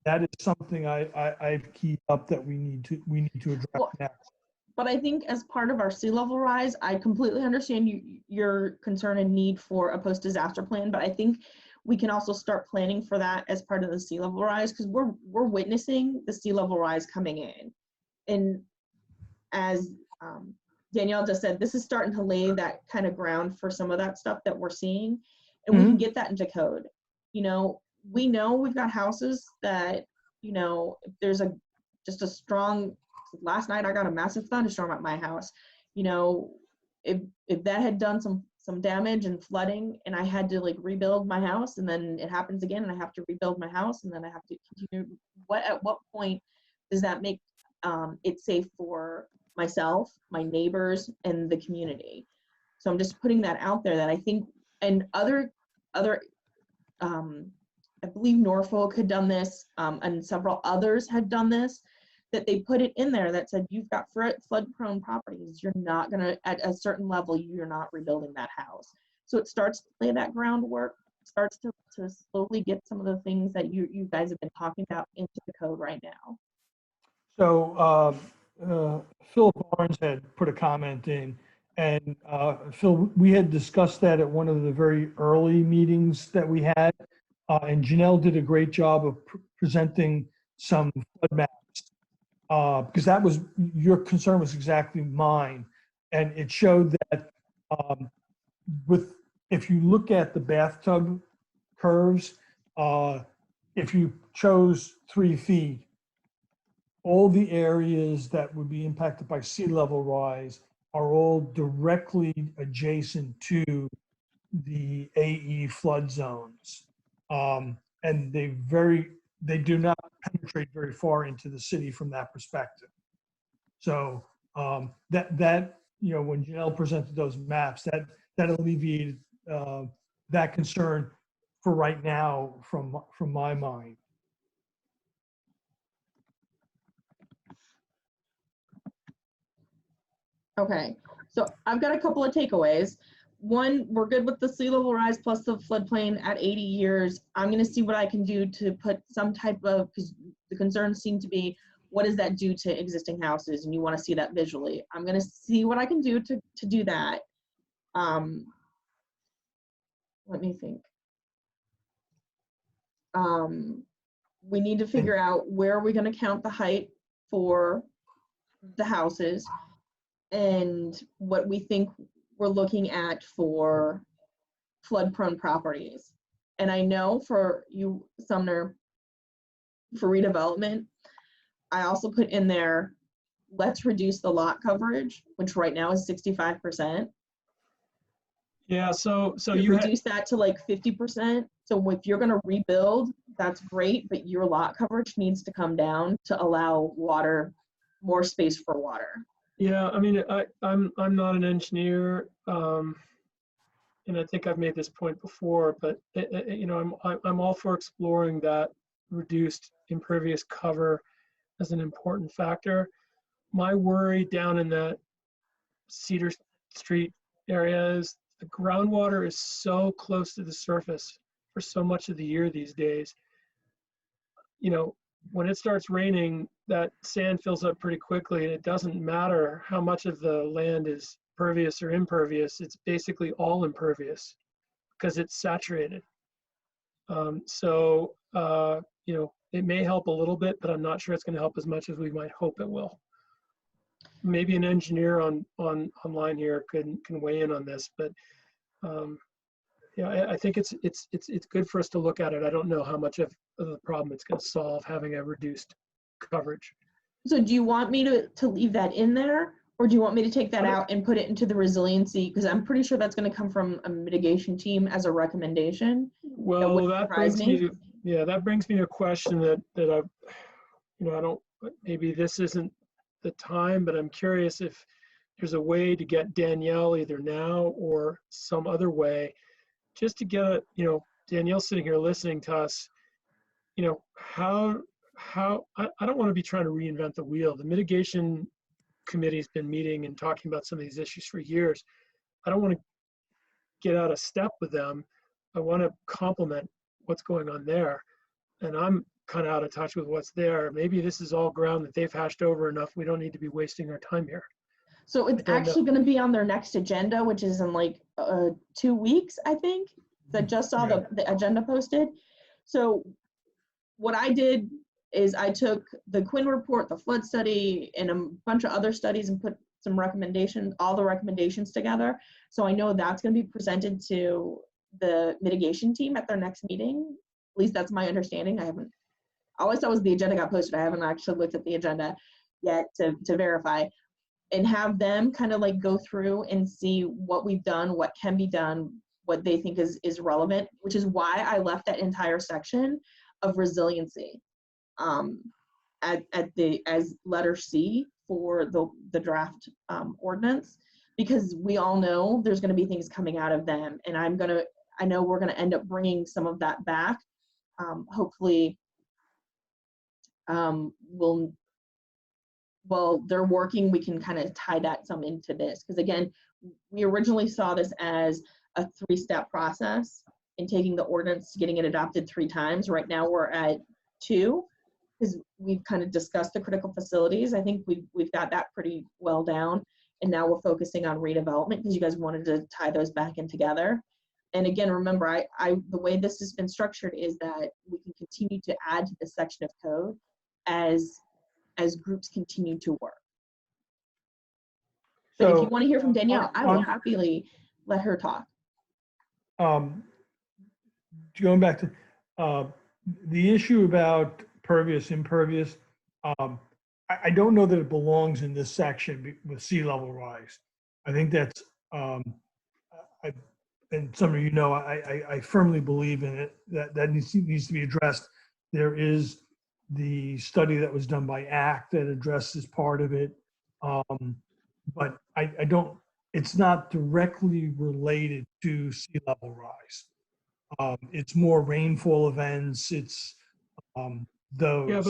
that is something I've keyed up that we need to address next. But I think as part of our sea level rise, I completely understand your concern and need for a post-disaster plan, but I think we can also start planning for that as part of the sea level rise, because we're witnessing the sea level rise coming in. And as Danielle just said, this is starting to lay that kind of ground for some of that stuff that we're seeing, and we can get that into code. We know we've got houses that, if there's just a strong, last night I got a massive thunderstorm at my house. If that had done some damage and flooding, and I had to like rebuild my house, and then it happens again and I have to rebuild my house, and then I have to continue, at what point does that make it safe for myself, my neighbors, and the community? So I'm just putting that out there, that I think, and other I believe Norfolk had done this, and several others had done this, that they put it in there that said, you've got flood-prone properties. You're not going to, at a certain level, you're not rebuilding that house. So it starts to lay that groundwork, starts to slowly get some of the things that you guys have been talking about into the code right now. So Phil Barnes had put a comment in, and Phil, we had discussed that at one of the very early meetings that we had, and Janelle did a great job of presenting some flood maps, because that was, your concern was exactly mine, and it showed that if you look at the bathtub curves, if you chose 3 feet, all the areas that would be impacted by sea level rise are all directly adjacent to the AE flood zones. And they do not penetrate very far into the city from that perspective. So when Janelle presented those maps, that alleviated that concern for right now from my mind. Okay, so I've got a couple of takeaways. One, we're good with the sea level rise plus the floodplain at 80 years. I'm going to see what I can do to put some type of, because the concerns seem to be, what does that do to existing houses? And you want to see that visually. I'm going to see what I can do to do that. Let me think. We need to figure out where are we going to count the height for the houses and what we think we're looking at for flood-prone properties. And I know for you, Sumner, for redevelopment, I also put in there, let's reduce the lot coverage, which right now is 65%. Yeah, so You reduce that to like 50%. So if you're gonna rebuild, that's great, but your lot coverage needs to come down to allow water, more space for water. yeah, I mean, I'm not an engineer, and I think I've made this point before, but you know, I'm all for exploring that reduced impervious cover as an important factor. My worry down in that Cedar Street area is the groundwater is so close to the surface for so much of the year these days. You know, when it starts raining, that sand fills up pretty quickly, and it doesn't matter how much of the land is pervious or impervious. It's basically all impervious because it's saturated. You know, it may help a little bit, but I'm not sure it's going to help as much as we might hope it will. Maybe an engineer online here can weigh in on this, but yeah, I think it's good for us to look at it. I don't know how much of the problem it's going to solve having a reduced coverage. So do you want me to leave that in there, or do you want me to take that out and put it into the resiliency? Because I'm pretty sure that's going to come from a mitigation team as a recommendation. Well, that brings me, yeah, that brings me to a question that I, you know, I don't, maybe this isn't the time, but I'm curious if there's a way to get Danielle either now or some other way, just to get, you know, Danielle sitting here listening to us, you know, how I don't want to be trying to reinvent the wheel. The mitigation committee's been meeting and talking about some of these issues for years. I don't want to get out of step with them. I want to complement what's going on there. And I'm kind of out of touch with what's there. Maybe this is all ground that they've hashed over enough. We don't need to be wasting our time here. So it's actually going to be on their next agenda, which is in like 2 weeks, I think. I just saw the agenda posted. So what I did is I took the Quinn report, the flood study, and a bunch of other studies and put some recommendations, all the recommendations together. So I know that's going to be presented to the mitigation team at their next meeting. At least that's my understanding. I always thought was the agenda got posted. I haven't actually looked at the agenda yet to verify, and have them kind of like go through and see what we've done, what can be done, what they think is relevant, which is why I left that entire section of resiliency as letter C for the draft ordinance, because we all know there's going to be things coming out of them, and I know we're going to end up bringing some of that back. Hopefully, while they're working, we can kind of tie that some into this, because again, we originally saw this as a 3-step process in taking the ordinance, getting it adopted 3 times. Right now we're at 2, because we've kind of discussed the critical facilities. I think we've got that pretty well down, and now we're focusing on redevelopment because you guys wanted to tie those back in together. And again, remember, the way this has been structured is that we can continue to add to this section of code as groups continue to work. But if you want to hear from Danielle, I will happily let her talk. Going back to the issue about pervious, impervious, I don't know that it belongs in this section with sea level rise. I think that's, and some of you know, I firmly believe in it, that needs to be addressed. There is the study that was done by ACT that addresses part of it, but I don't, it's not directly related to sea level rise. It's more rainfall events. It's those. Yeah,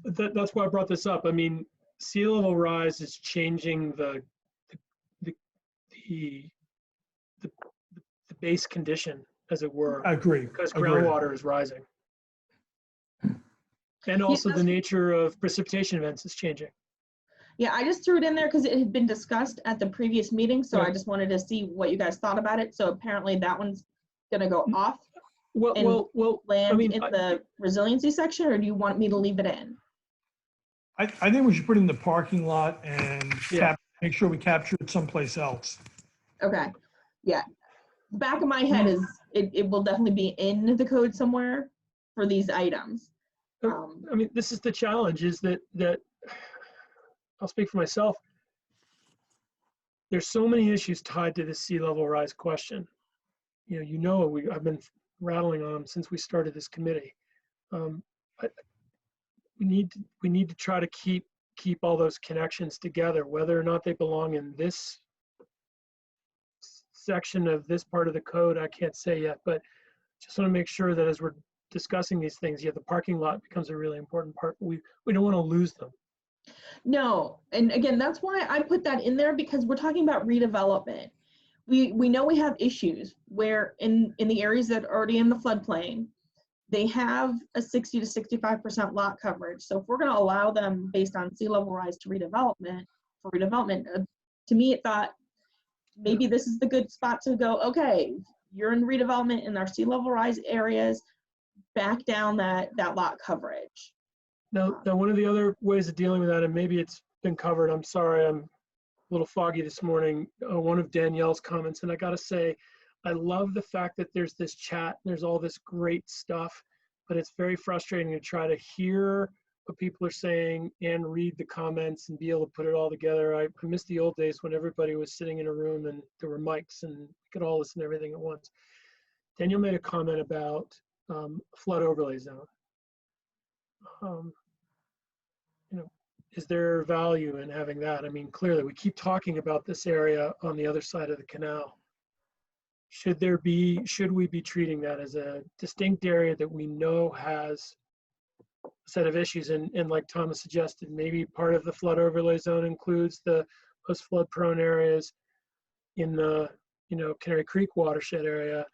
but that's why I brought this up. I mean, sea level rise is changing the base condition, as it were. I agree. Because groundwater is rising. And also the nature of precipitation events is changing. Yeah, I just threw it in there because it had been discussed at the previous meeting, so I just wanted to see what you guys thought about it. So apparently that one's gonna go off and land in the resiliency section, or do you want me to leave it in? I think we should put in the parking lot and Yeah. make sure we capture it someplace else. Okay, yeah. Back of my head is it will definitely be in the code somewhere for these items. I mean, this is the challenge, is that I'll speak for myself. There's so many issues tied to the sea level rise question. I've been rattling on them since we started this committee. But we need to try to keep all those connections together, whether or not they belong in this section of this part of the code, I can't say yet, but just want to make sure that as we're discussing these things, the parking lot becomes a really important part. We don't want to lose them. No, and again, that's why I put that in there, because we're talking about redevelopment. We know we have issues where in the areas that are already in the floodplain, they have a 60 to 65% lot coverage. So if we're going to allow them based on sea level rise to redevelopment, to me, it thought maybe this is the good spot to go, okay, you're in redevelopment in our sea level rise areas, back down that lot coverage. Now, one of the other ways of dealing with that, and maybe it's been covered, I'm sorry, I'm a little foggy this morning, one of Danielle's comments, and I gotta say, I love the fact that there's this chat, there's all this great stuff, but it's very frustrating to try to hear what people are saying and read the comments and be able to put it all together. I miss the old days when everybody was sitting in a room and there were mics and we could all listen to everything at once. Danielle made a comment about flood overlay zone. Is there value in having that? I mean, clearly we keep talking about this area on the other side of the canal. Should we be treating that as a distinct area that we know has a set of issues? And like Thomas suggested, maybe part of the flood overlay zone includes the most flood prone areas in the, Canary Creek watershed area,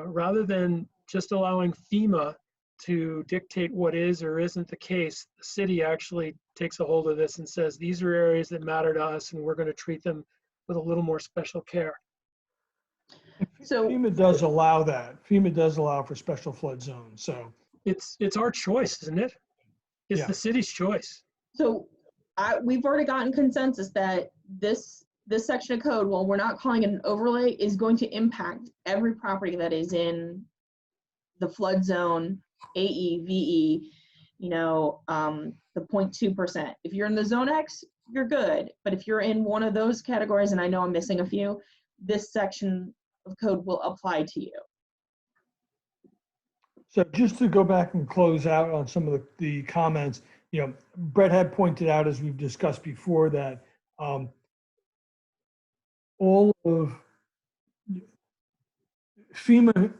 rather than just allowing FEMA to dictate what is or isn't the case. The city actually takes a hold of this and says, these are areas that matter to us and we're going to treat them with a little more special care. So FEMA does allow that. FEMA does allow for special flood zones. So it's our choice, isn't it? It's the city's choice. So we've already gotten consensus that this section of code, while we're not calling it an overlay, is going to impact every property that is in the flood zone, AE, VE, the 0.2%. If you're in the zone X, you're good. But if you're in one of those categories, and I know I'm missing a few, this section of code will apply to you. So just to go back and close out on some of the comments, Brett had pointed out, as we've discussed before, that all of FEMA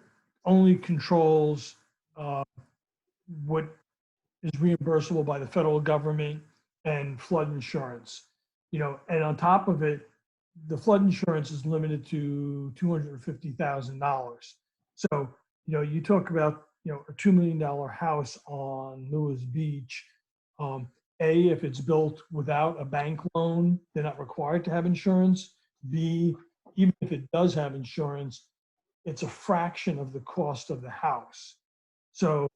only controls what is reimbursable by the federal government and flood insurance, and on top of it, the flood insurance is limited to $250,000. So, you talk about, a $2 million house on Lewis Beach. If it's built without a bank loan, they're not required to have insurance. B, even if it does have insurance, it's a fraction of the cost of the house. So,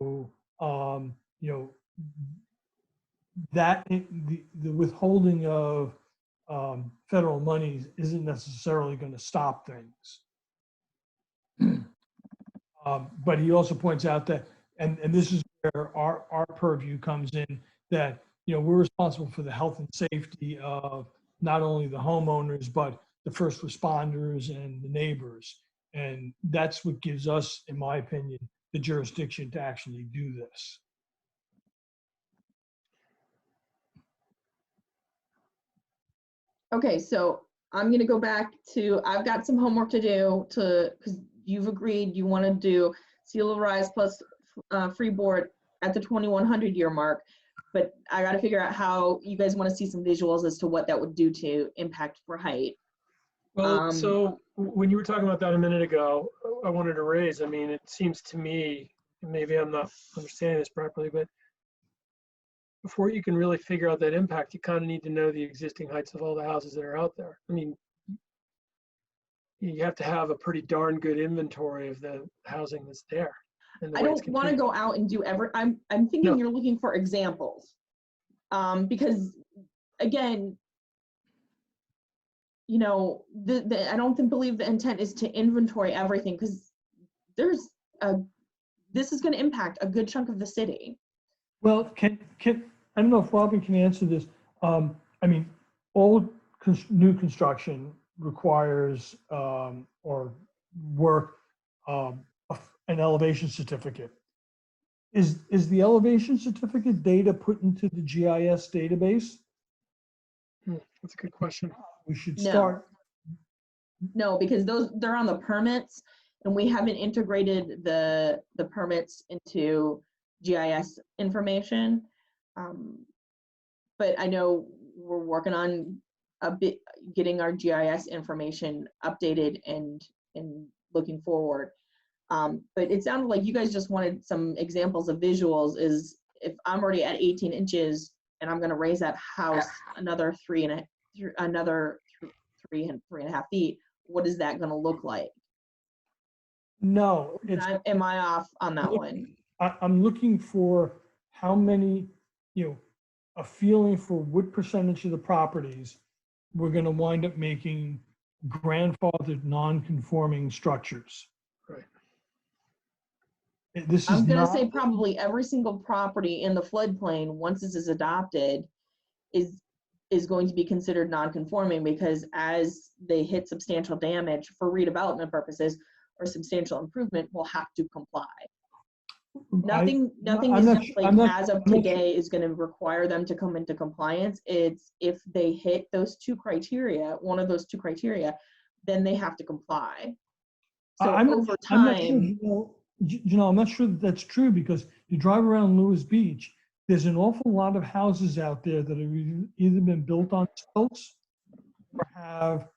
that the withholding of federal monies isn't necessarily going to stop things. But he also points out that, and this is where our purview comes in, that we're responsible for the health and safety of not only the homeowners, but the first responders and the neighbors. And that's what gives us, in my opinion, the jurisdiction to actually do this. Okay, so I'm going to go back to, I've got some homework to do because you've agreed you want to do sea level rise plus freeboard at the 2100 year mark, but I got to figure out how you guys want to see some visuals as to what that would do to impact for height. Well, so when you were talking about that a minute ago, I wanted to raise, I mean, it seems to me, maybe I'm not understanding this properly, but before you can really figure out that impact, you kind of need to know the existing heights of all the houses that are out there. I mean, you have to have a pretty darn good inventory of the housing that's there. and the I way it's don't want to configured. go out and do I'm thinking No. you're looking for examples. Because again, you know, I don't believe the intent is to inventory everything, because this is going to impact a good chunk of the city. Well, can I don't know if Robin can answer this. I mean, all new construction requires or work an elevation certificate. Is the elevation certificate data put into the GIS database? That's a good question. We should No. start. No, because they're on the permits, and we haven't integrated the permits into GIS information. But I know we're working on getting our GIS information updated and looking forward. But it sounded like you guys just wanted some examples of visuals. Is if I'm already at 18 inches and I'm going to raise that house another 3.5 feet, what is that going to look like? No, it's. Am I off on that one? I'm looking for how many, a feeling for what percentage of the properties we're going to wind up making grandfathered non-conforming structures. Right. This is I'm going to not. say probably every single property in the floodplain, once this is adopted, is going to be considered non-conforming, because as they hit substantial damage for redevelopment purposes or substantial improvement, will have to comply. Nothing as of today is going to require them to come into compliance. It's if they hit those two criteria, one of those two criteria, then they have to comply. So over time, I'm not sure that that's true, because you drive around Lewis Beach, there's an awful lot of houses out there that have either been built on stilts or have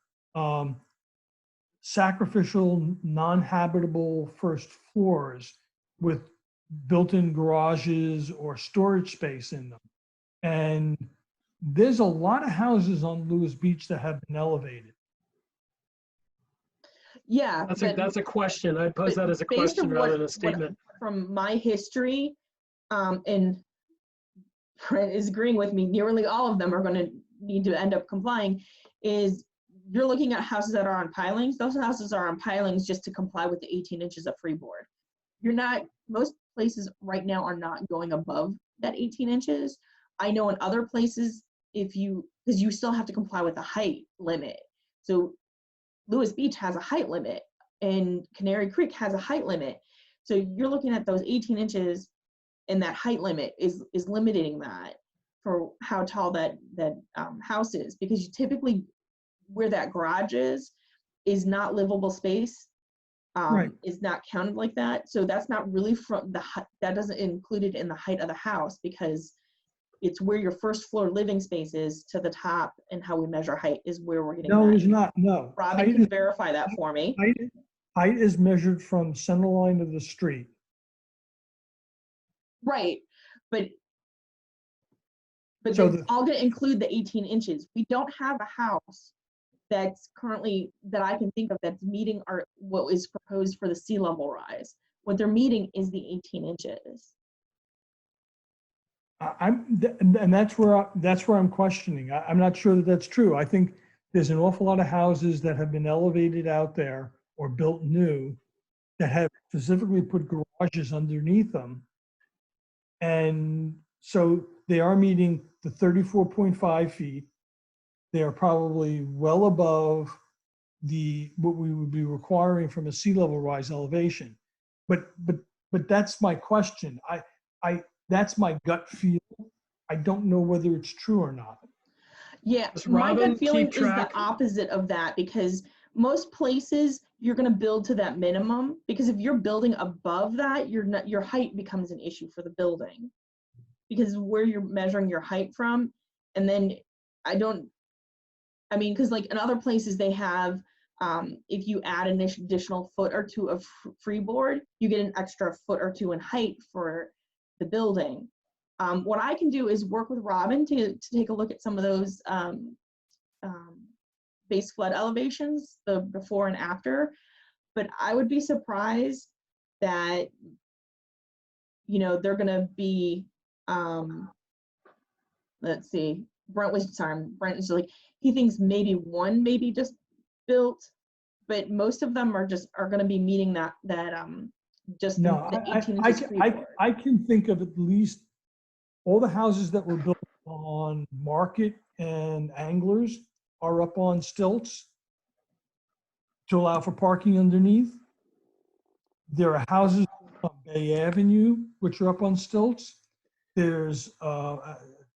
sacrificial, non-habitable first floors with built-in garages or storage space in them. And there's a lot of houses on Lewis Beach that have been elevated. Yeah, That's a question. I'd pose that as a question rather than a statement. From my history, and Brent is agreeing with me, nearly all of them are going to need to end up complying, is you're looking at houses that are on pilings. Those houses are on pilings just to comply with the 18 inches of freeboard. Most places right now are not going above that 18 inches. I know in other places, because you still have to comply with the height limit. So Lewis Beach has a height limit and Canary Creek has a height limit. So you're looking at those 18 inches, and that height limit is limiting that for how tall that house is, because you typically, where that garage is not livable space, Right. is not counted like that. So that's not really that doesn't include it in the height of the house, because it's where your first floor living space is to the top, and how we measure height is where we're getting. No, it's not. No. Robin can verify that for me. Height is measured from center line of the street. Right, but So it's all going to include the 18 inches. We don't have a house that's currently, that I can think of, that's meeting what is proposed for the sea level rise. What they're meeting is the 18 inches. And that's where I'm questioning. I'm not sure that that's true. I think there's an awful lot of houses that have been elevated out there or built new that have specifically put garages underneath them. And so they are meeting the 34.5 feet. They are probably well above what we would be requiring from a sea level rise elevation. But that's my question. That's my gut feel. I don't know whether it's true or not. Yeah, my gut feeling is the opposite of that, because most places you're going to build to that minimum, because if you're building above that, your height becomes an issue for the building, because where you're measuring your height from. And then because like in other places they have, if you add an additional foot or two of freeboard, you get an extra foot or two in height for the building. What I can do is work with Robin to take a look at some of those base flood elevations, the before and after. But I would be surprised that you know, they're gonna be, let's see, Brent is like, he thinks maybe one maybe just built, but most of them are gonna be meeting that, just No, the 18 inches freeboard. I can think of at least all the houses that were built on Market and Anglers are up on stilts to allow for parking underneath. There are houses on Bay Avenue, which are up on stilts. There's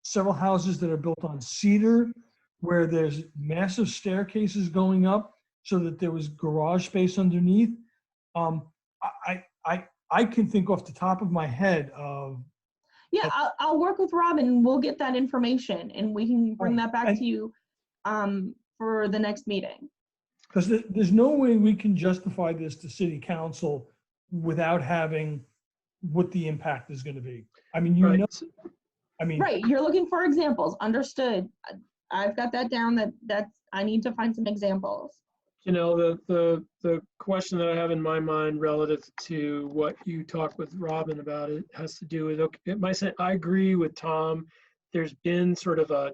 several houses that are built on Cedar, where there's massive staircases going up so that there was garage space underneath. I can think off the top of my head of. Yeah, I'll work with Robin and we'll get that information and we can bring that back to you for the next meeting. Because there's no way we can justify this to city council without having what the impact is going to be. I mean, you know, I mean, right, you're looking for examples, understood. I've got that down, that's, I need to find some examples. You know, the question that I have in my mind relative to what you talked with Robin about, it has to do with, okay, it might say, I agree with Tom. There's been sort of a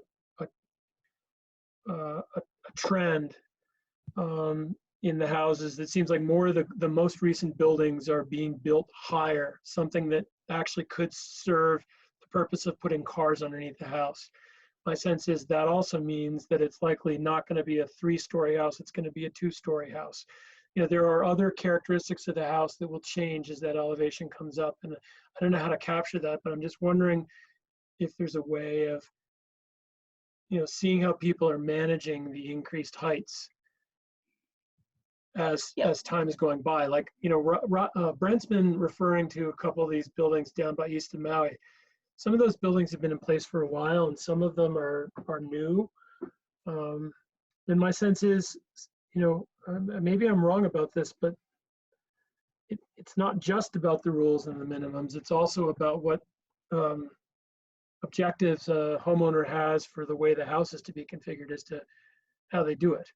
trend in the houses that seems like more of the most recent buildings are being built higher, something that actually could serve the purpose of putting cars underneath the house. My sense is that also means that it's likely not going to be a 3-story house, it's going to be a 2-story house. You know, there are other characteristics of the house that will change as that elevation comes up, and I don't know how to capture that, but I'm just wondering if there's a way of, you know, seeing how people are managing the increased heights as time is going by. Like, you know, Brent's been referring to a couple of these buildings down by east of Maui. Some of those buildings have been in place for a while and some of them are new. And my sense is, you know, maybe I'm wrong about this, but it's not just about the rules and the minimums. It's also about what objectives a homeowner has for the way the house is to be configured as to how they do it.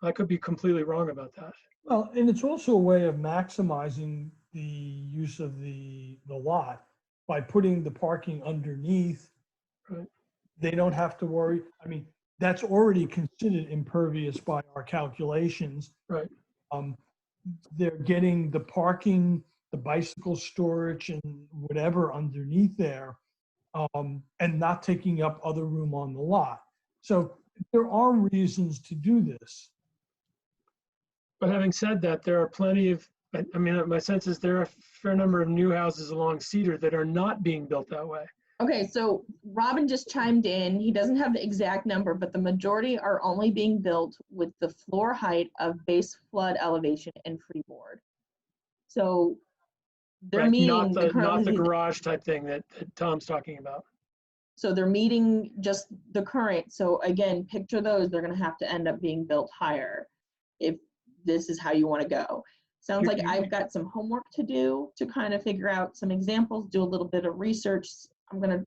I could be completely wrong about that. well, and it's also a way of maximizing the use of the lot by putting the parking underneath. Right. They don't have to worry. I mean, that's already considered impervious by our calculations. Right. They're getting the parking, the bicycle storage and whatever underneath there, and not taking up other room on the lot. So there are reasons to do this. But having said that, there are plenty of, I mean, my sense is there are a fair number of new houses along Cedar that are not being built that way. Okay, so Robin just chimed in. He doesn't have the exact number, but the majority are only being built with the floor height of base flood elevation and freeboard. So they're Right, meeting not the garage type thing that Tom's talking about. So they're meeting just the current. So again, picture those, they're gonna have to end up being built higher if this is how you wanna go. Sounds like I've got some homework to do to kind of figure out some examples, do a little bit of research. I'm gonna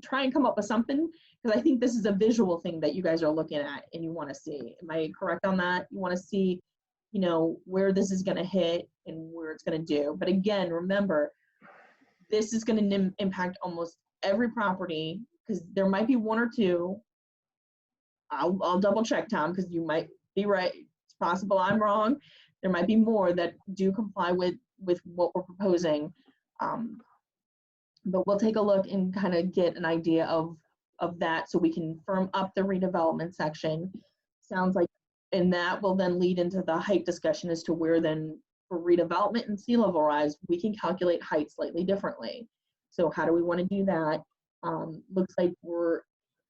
try and come up with something, because I think this is a visual thing that you guys are looking at and you wanna see. Am I correct on that? You wanna see, you know, where this is gonna hit and where it's gonna do. But again, remember, this is gonna impact almost every property, because there might be one or two. I'll double check, Tom, because you might be right. It's possible I'm wrong. There might be more that do comply with what we're proposing. But we'll take a look and kind of get an idea of that so we can firm up the redevelopment section. Sounds like, and that will then lead into the height discussion as to where then for redevelopment and sea level rise, we can calculate height slightly differently. So how do we want to do that? Looks like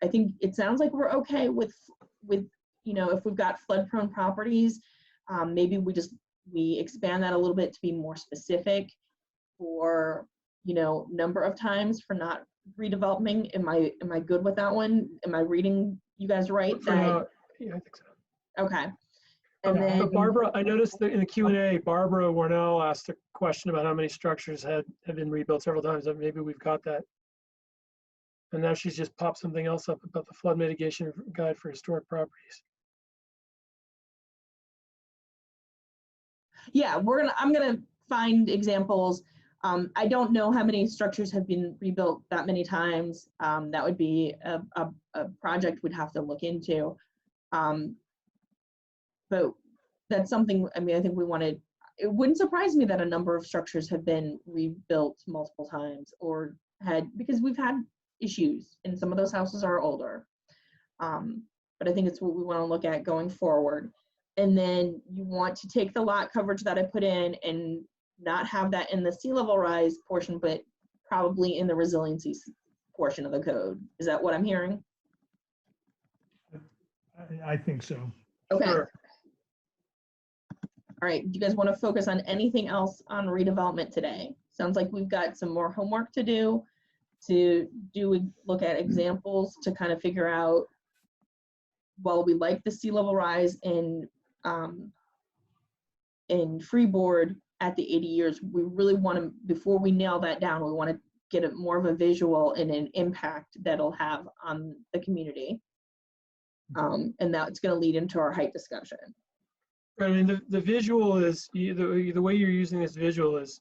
I think it sounds like we're okay with, you know, if we've got flood prone properties, maybe we expand that a little bit to be more specific for, you know, number of times for not redeveloping. Am I good with that one? Am I reading you guys right? Yeah, I think so. Okay. And then Barbara, I noticed that in the Q&A, Barbara Warnell asked a question about how many structures have been rebuilt several times. That maybe we've got that. And now she's just popped something else up about the flood mitigation guide for historic properties. yeah, I'm gonna find examples. I don't know how many structures have been rebuilt that many times. That would be a project we'd have to look into. But that's something, I mean, I think we wanted, it wouldn't surprise me that a number of structures have been rebuilt multiple times or because we've had issues and some of those houses are older. But I think it's what we want to look at going forward. And then you want to take the lot coverage that I put in and not have that in the sea level rise portion, but probably in the resiliency portion of the code. Is that what I'm hearing? I think so. Okay. Sure. All right. Do you guys want to focus on anything else on redevelopment today? Sounds like we've got some more homework to do, look at examples to kind of figure out, well, we like the sea level rise in freeboard at the 80 years. We really want to, before we nail that down, we want to get a more of a visual and an impact that'll have on the community. And that's going to lead into our height discussion. I mean, the visual is, the way you're using this visual is,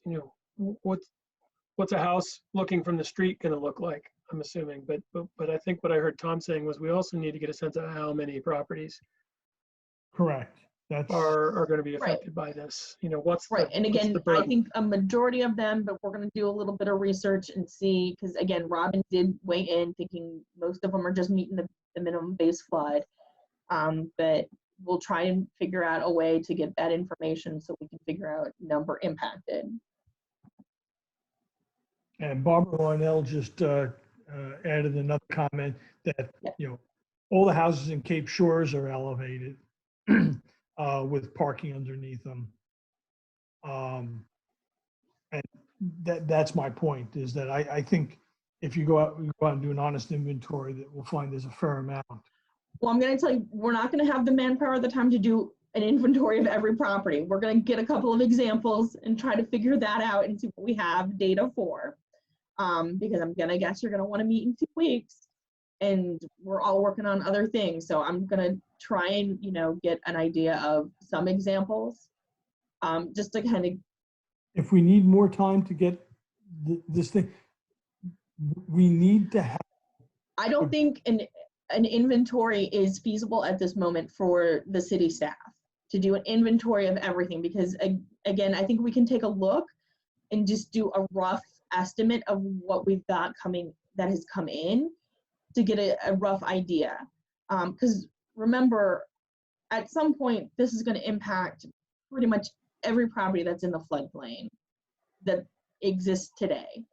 you know, what's a house looking from the street going to look like, I'm assuming. But I think what I heard Tom saying was we also need to get a sense of how many properties Correct. That's are going to be affected by this. You know, what's Right. And again, the I burden? think a majority of them, but we're going to do a little bit of research and see, because again, Robin did weigh in thinking most of them are just meeting the minimum base flood. But we'll try and figure out a way to get that information so we can figure out number impacted. And Barbara Larnell just added another comment that, you know, all the houses in Cape Shores are elevated with parking underneath them. And that's my point, is that I think if you go out and do an honest inventory, that we'll find there's a fair amount. Well, I'm going to tell you, we're not going to have the manpower at the time to do an inventory of every property. We're going to get a couple of examples and try to figure that out and see what we have data for. Because I'm going to guess you're going to want to meet in 2 weeks and we're all working on other things. So I'm going to try and, you know, get an idea of some examples, just to kind of. If we need more time to get this thing, we need to have. I don't think an inventory is feasible at this moment for the city staff to do an inventory of everything, because again, I think we can take a look and just do a rough estimate of what we've got coming, that has come in, to get a rough idea. Because remember, at some point, this is going to impact pretty much every property that's in the floodplain that exists today.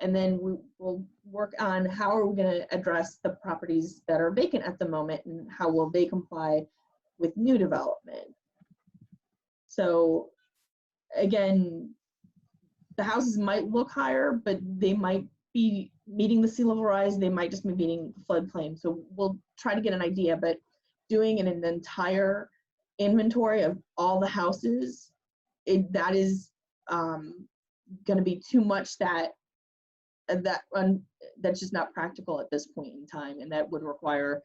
And then we will work on how are we going to address the properties that are vacant at the moment and how will they comply with new development. So again, the houses might look higher, but they might be meeting the sea level rise. They might just be meeting the floodplain. So we'll try to get an idea, but doing an entire inventory of all the houses, that is going to be too much that's just not practical at this point in time. And that would require,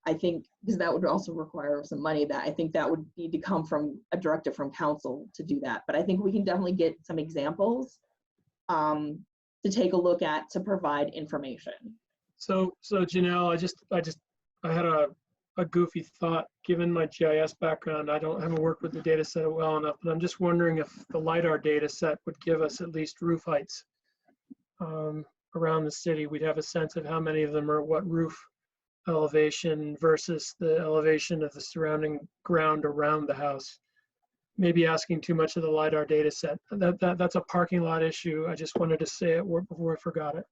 I think, because that would also require some money, that I think that would need to come from a directive from council to do that. But I think we can definitely get some examples to take a look at to provide information. So Janelle, I had a goofy thought. Given my GIS background, I haven't worked with the data set well enough, but I'm just wondering if the LiDAR data set would give us at least roof heights around the city. We'd have a sense of how many of them are what roof elevation versus the elevation of the surrounding ground around the house. Maybe asking too much of the LiDAR data set. That's a parking lot issue. I just wanted to say it before I forgot it.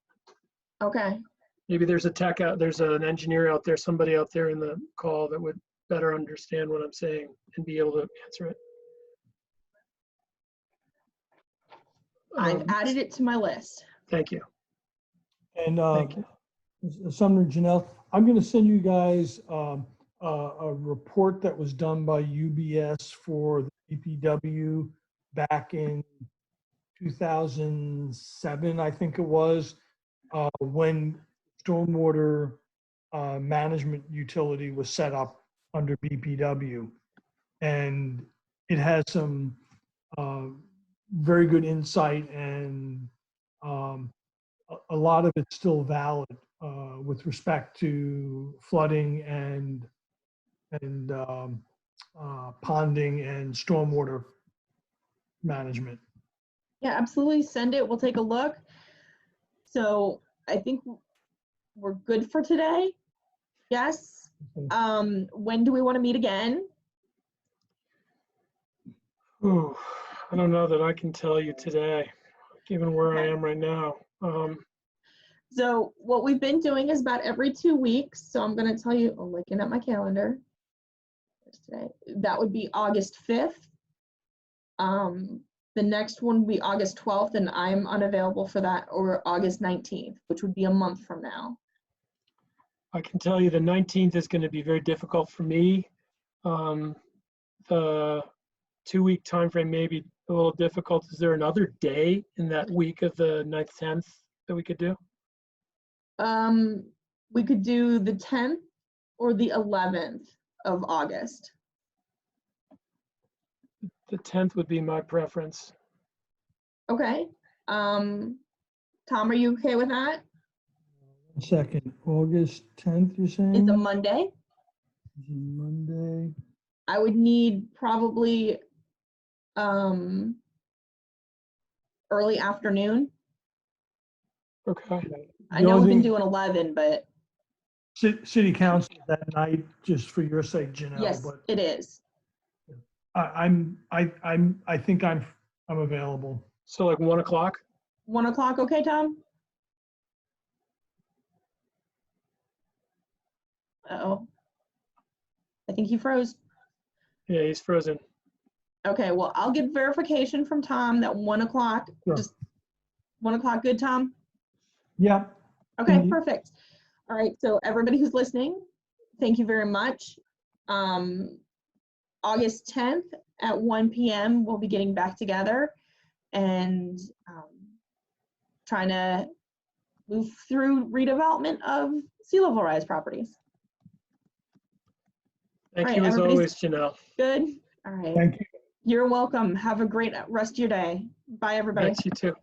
Okay. Maybe there's there's an engineer out there, somebody out there in the call that would better understand what I'm saying and be able to answer it. I've added it to my list. Thank you. And Thank you. Sumner, Janelle, I'm going to send you guys a report that was done by UBS for the DPW back in 2007, I think it was, when stormwater management utility was set up under BPW. And it has some very good insight, and a lot of it's still valid with respect to flooding and ponding and stormwater management. Yeah, absolutely. Send it. We'll take a look. So I think we're good for today. Yes. When do we want to meet again? Ooh, I don't know that I can tell you today, given where I am right now. So what we've been doing is about every 2 weeks. So I'm going to tell you, I'm looking at my calendar. Today, that would be August 5th. The next one would be August 12th, and I'm unavailable for that, or August 19th, which would be a month from now. I can tell you the 19th is going to be very difficult for me. The 2-week time frame may be a little difficult. Is there another day in that week of the 9th, 10th that we could do? We could do the 10th or the 11th of August. The 10th would be my preference. Okay. Tom, are you okay with that? 1 second, August 10th, you're saying? It's a Monday. It's a Monday. I would need probably early afternoon. Okay. I know we've been doing 11, but City council that night, just for your sake, Janelle. yes, But it is. I think I'm available. So like 1 o'clock? 1 o'clock, okay, Tom? Uh-oh. I think he froze. Yeah, he's frozen. Okay, well, I'll get verification from Tom that 1 o'clock, Sure. just 1 o'clock, good, Tom? Yeah. Okay, Mhm. perfect. All right, so everybody who's listening, thank you very much. August 10th at 1 p.m., we'll be getting back together and trying to move through redevelopment of sea level rise properties. Thank All you right, as always, Janelle. Good. All right. Thank you. You're welcome. Have a great rest of your day. Bye, everybody. Thanks, you too.